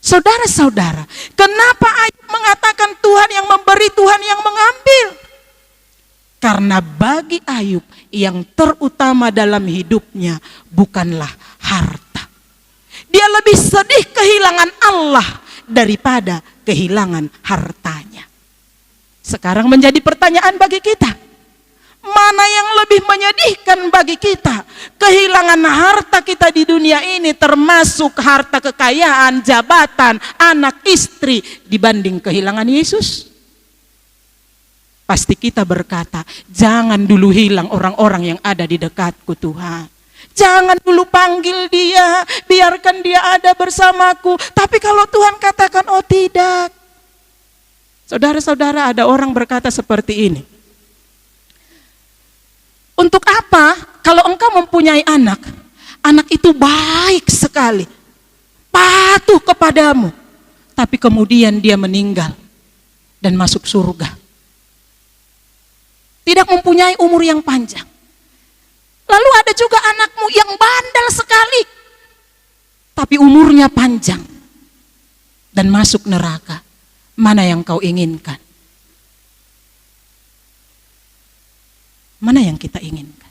Saudara-saudara, kenapa Ayub mengatakan Tuhan yang memberi, Tuhan yang mengambil? Karena bagi Ayub yang terutama dalam hidupnya bukanlah harta. Dia lebih sedih kehilangan Allah daripada kehilangan hartanya. Sekarang menjadi pertanyaan bagi kita, mana yang lebih menyedihkan bagi kita? Kehilangan harta kita di dunia ini, termasuk harta kekayaan, jabatan, anak, istri, dibanding kehilangan Yesus? Pasti kita berkata, jangan dulu hilang orang-orang yang ada di dekatku Tuhan. Jangan dulu panggil dia, biarkan dia ada bersamaku. Tapi kalau Tuhan katakan, oh tidak. Saudara-saudara, ada orang berkata seperti ini. Untuk apa kalau engkau mempunyai anak? Anak itu baik sekali, patuh kepadamu. Tapi kemudian dia meninggal dan masuk surga. Tidak mempunyai umur yang panjang. Lalu ada juga anakmu yang bandel sekali, tapi umurnya panjang dan masuk neraka. Mana yang kau inginkan? Mana yang kita inginkan?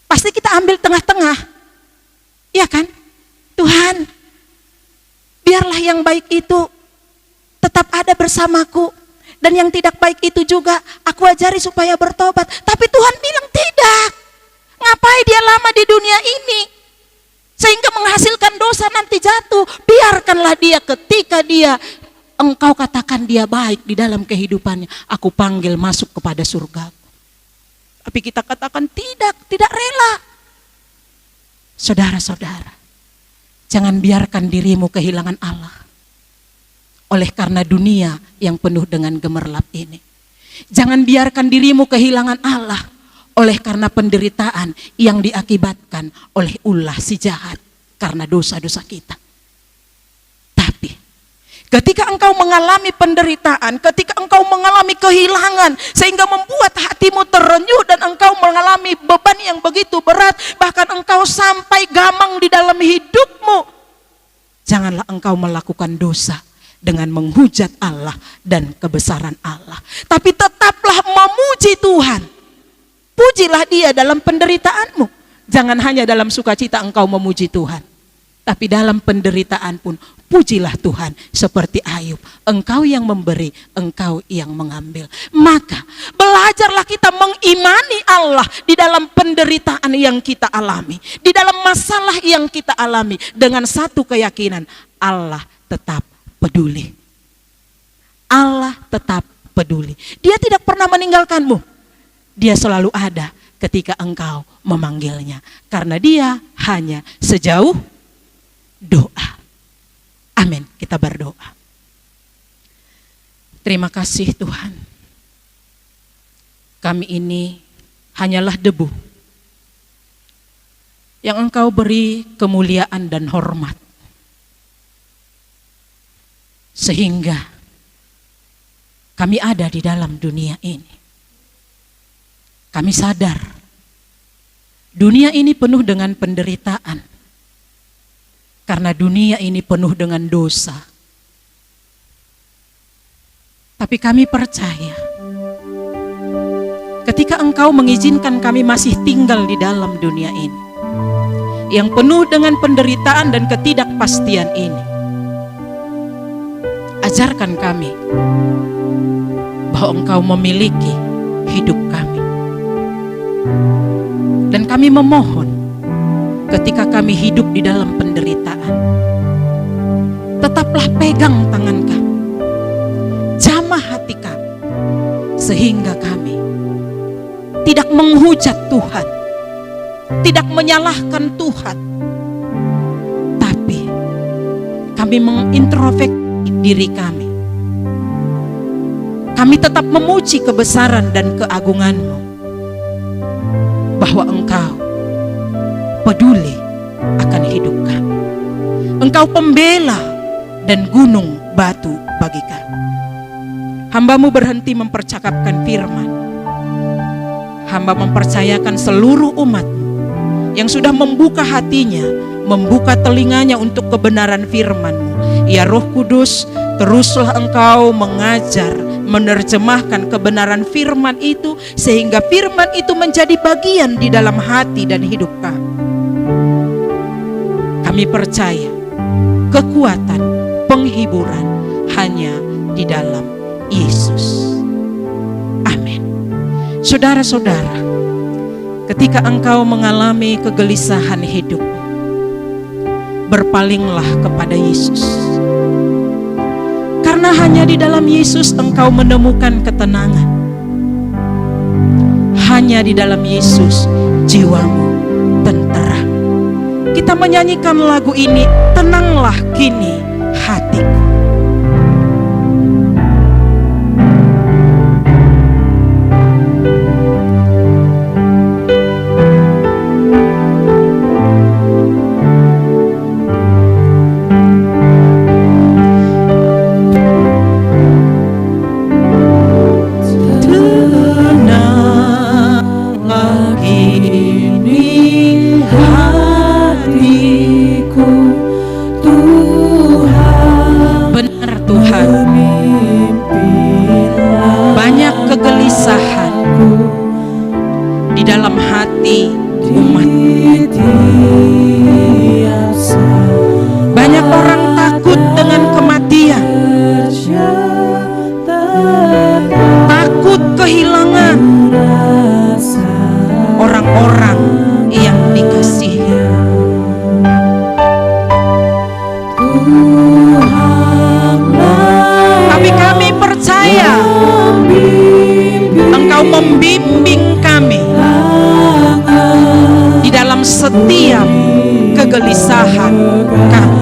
Pasti kita ambil tengah-tengah, ya kan? Tuhan, biarlah yang baik itu tetap ada bersamaku. Dan yang tidak baik itu juga aku ajari supaya bertobat. Tapi Tuhan bilang tidak. Ngapain dia lama di dunia ini? Sehingga menghasilkan dosa nanti jatuh. Biarkanlah dia ketika dia, engkau katakan dia baik di dalam kehidupannya. Aku panggil masuk kepada surga. Tapi kita katakan tidak rela. Saudara-saudara, jangan biarkan dirimu kehilangan Allah. Oleh karena dunia yang penuh dengan gemerlap ini. Jangan biarkan dirimu kehilangan Allah oleh karena penderitaan yang diakibatkan oleh ulah si jahat karena dosa-dosa kita. Tapi ketika engkau mengalami penderitaan, ketika engkau mengalami kehilangan sehingga membuat hatimu terenyuh dan engkau mengalami beban yang begitu berat, bahkan engkau sampai gamang di dalam hidupmu, janganlah engkau melakukan dosa dengan menghujat Allah dan kebesaran Allah. Tapi tetaplah memuji Tuhan. Pujilah dia dalam penderitaanmu. Jangan hanya dalam sukacita engkau memuji Tuhan. Tapi dalam penderitaan pun pujilah Tuhan seperti Ayub. Engkau yang memberi, engkau yang mengambil. Maka belajarlah kita mengimani Allah di dalam penderitaan yang kita alami. Di dalam masalah yang kita alami. Dengan satu keyakinan, Allah tetap peduli. Allah tetap peduli. Dia tidak pernah meninggalkanmu. Dia selalu ada ketika engkau memanggilnya. Karena dia hanya sejauh doa. Amin. Kita berdoa. Terima kasih Tuhan. Kami ini hanyalah debu yang engkau beri kemuliaan dan hormat. Sehingga kami ada di dalam dunia ini. Kami sadar dunia ini penuh dengan penderitaan. Karena dunia ini penuh dengan dosa. Tapi kami percaya ketika engkau mengizinkan kami masih tinggal di dalam dunia ini yang penuh dengan penderitaan dan ketidakpastian ini, ajarkan kami bahwa engkau memiliki hidup kami. Dan kami memohon ketika kami hidup di dalam penderitaan, tetaplah pegang tangan kami, jamah hati kami, sehingga kami tidak menghujat Tuhan, tidak menyalahkan Tuhan, tapi kami mengintrospeksi diri kami. Kami tetap memuji kebesaran dan keagungan-Mu, bahwa Engkau peduli akan hidup kami. Engkau pembela dan gunung batu bagi kami. Hamba-Mu berhenti mempercakapkan firman. Hamba mempercayakan seluruh umat-Mu yang sudah membuka hatinya, membuka telinganya untuk kebenaran firman-Mu. Ya Roh Kudus, teruslah Engkau mengajar, menerjemahkan kebenaran firman itu, sehingga firman itu menjadi bagian di dalam hati dan hidup kami. Kami percaya kekuatan, penghiburan hanya di dalam Yesus. Amin. Saudara-saudara, ketika engkau mengalami kegelisahan hidup, berpalinglah kepada Yesus. Karena hanya di dalam Yesus engkau menemukan ketenangan. hanya di dalam Yesus jiwamu tentera. Kita menyanyikan lagu ini, tenanglah kini hatiku. Di dalam hati umat. Banyak orang takut dengan kematian, takut kehilangan orang-orang yang dikasihi. Tapi kami percaya Engkau membimbing kami di dalam setiap kegelisahan kami.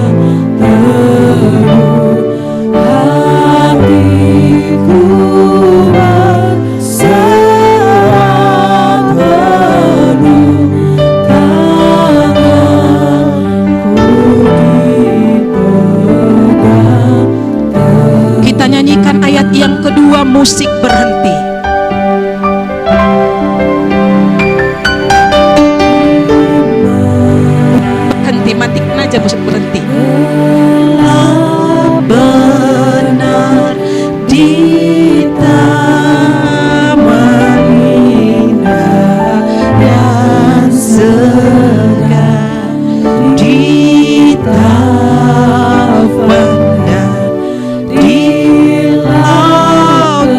Kita nyanyikan ayat yang kedua, musik berhenti. Matikan aja musik berhenti. Benar di taman indah dan segar, di taman dan di laut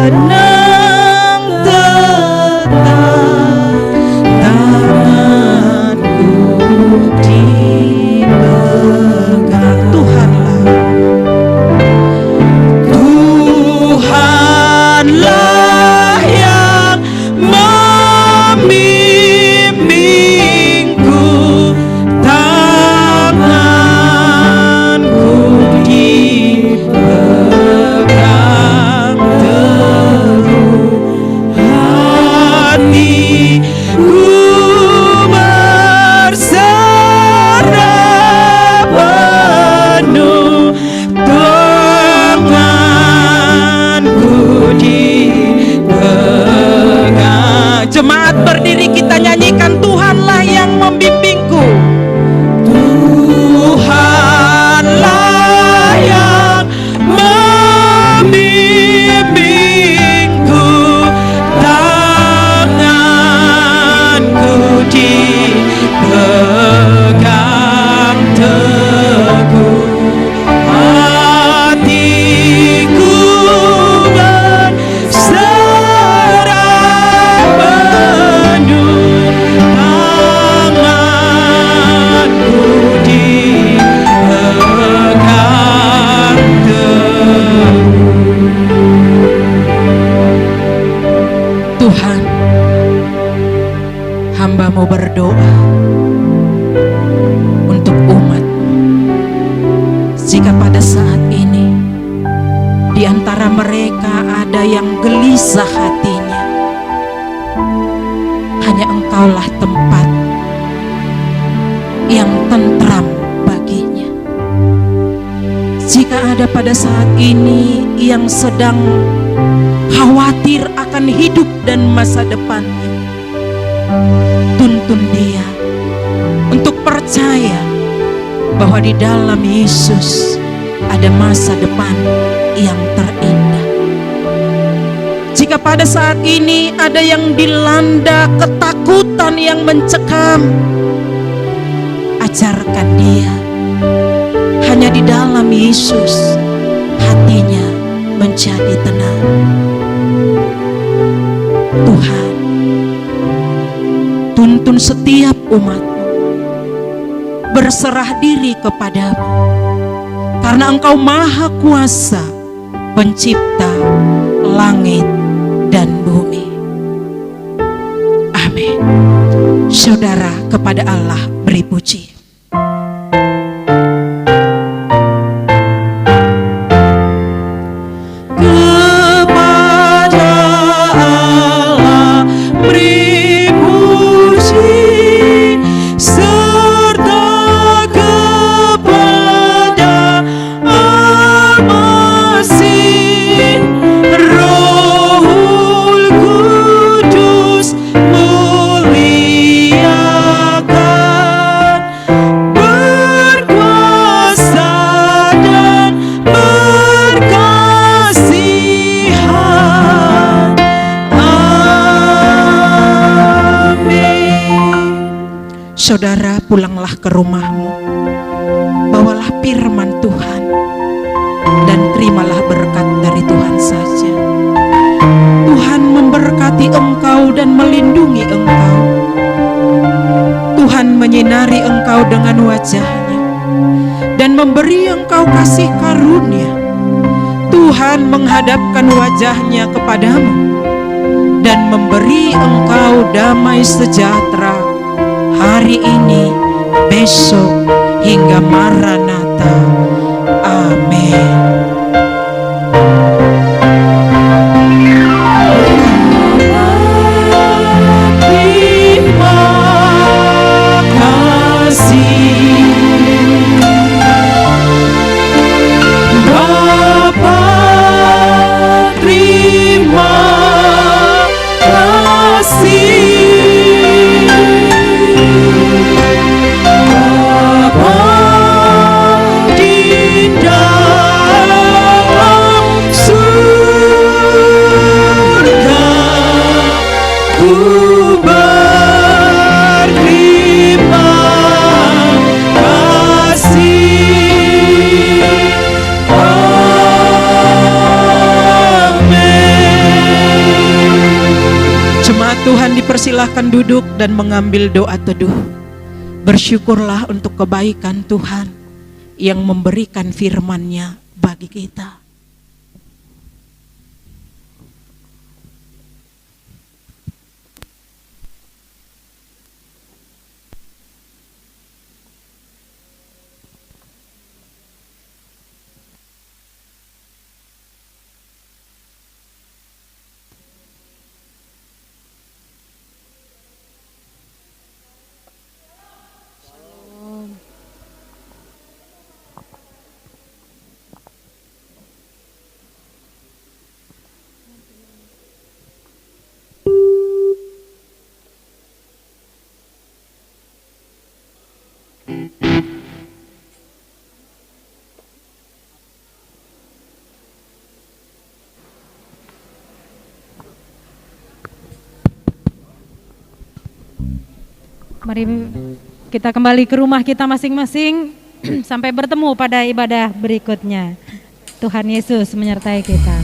tenang tetap tanganku dipegang. Tuhanlah yang membimbingku, tanganku dipegang teguh, hatiku berserah penuh, tanganku dipegang. Jemaat berdiri, kita nyanyikan, Tuhanlah yang membimbingku. Tuhanlah yang membimbingku, tanganku dipegang teguh, hatiku berserah penuh, tanganku dipegang teguh. Tuhan, hamba-Mu berdoa untuk umat. Jika pada saat ini di antara mereka ada yang gelisah hatinya, hanya Engkaulah tempat yang tentram baginya. Jika ada pada saat ini yang sedang khawatir akan hidup dan masa depannya, tuntun dia untuk percaya bahwa di dalam Yesus ada masa depan yang terindah. Jika pada saat ini ada yang dilanda ketakutan yang mencekam, ajarkan dia hanya di dalam Yesus hatinya menjadi tenang. Tuhan, tuntun setiap umat-Mu berserah diri kepadamu, karena Engkau Maha Kuasa, Pencipta langit dan bumi. Saudara kepada Allah beri puji. Saudara, pulanglah ke rumahmu, bawalah firman Tuhan, dan terimalah berkat dari Tuhan saja. Tuhan memberkati engkau dan melindungi engkau. Tuhan menyinari engkau dengan wajah-Nya dan memberi engkau kasih karunia. Tuhan menghadapkan wajah-Nya kepadamu dan memberi engkau damai sejahtera hari ini, besok, hingga Maranatha. Amin. Terima kasih Bapa, terima kasih Tuhan. Dipersilahkan duduk dan mengambil doa teduh. Bersyukurlah untuk kebaikan Tuhan yang memberikan firman-Nya bagi kita. Mari kita kembali ke rumah kita masing-masing sampai bertemu pada ibadah berikutnya. Tuhan Yesus menyertai kita.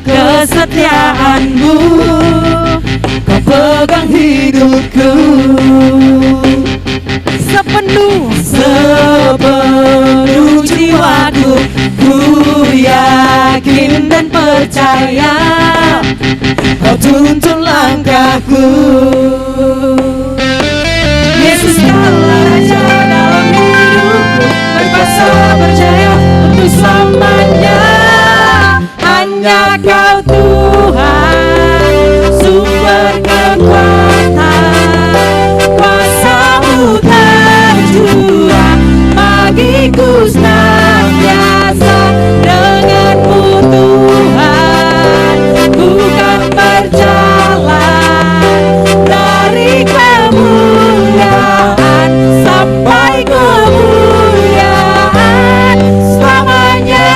Kesetiaanmu, kau pegang hidupku sepenuh jiwaku. Ku yakin dan percaya kau tuntun langkahku. Yesus kaulah Raja dalam hidupku, berkuasa percaya untuk selamanya. Hanya Kau Tuhan, sumber kekuatan, kuasa-Mu tercurah bagiku senantiasa. Dengan-Mu Tuhan, ku kan berjalan dari kemuliaan sampai kemuliaan selamanya.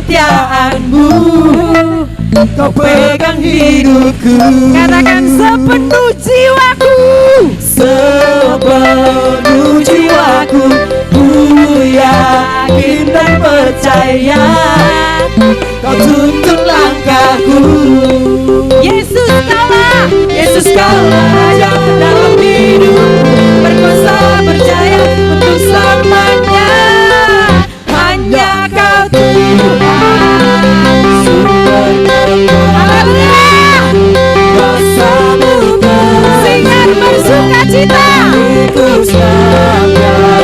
kesetiaanmu, kau pegang hidupku. Katakan sepenuh jiwaku, sepenuh jiwaku, ku yakin dan percaya, kau tuntun langkahku. Yesus kalah, Yesus kaulah raja dalam hidupku, berkuasa berjaya untuk selamanya. Hanya kau Tuhan, sumber haleluya, kuasamu, sing dan bersuka cita. ku sangka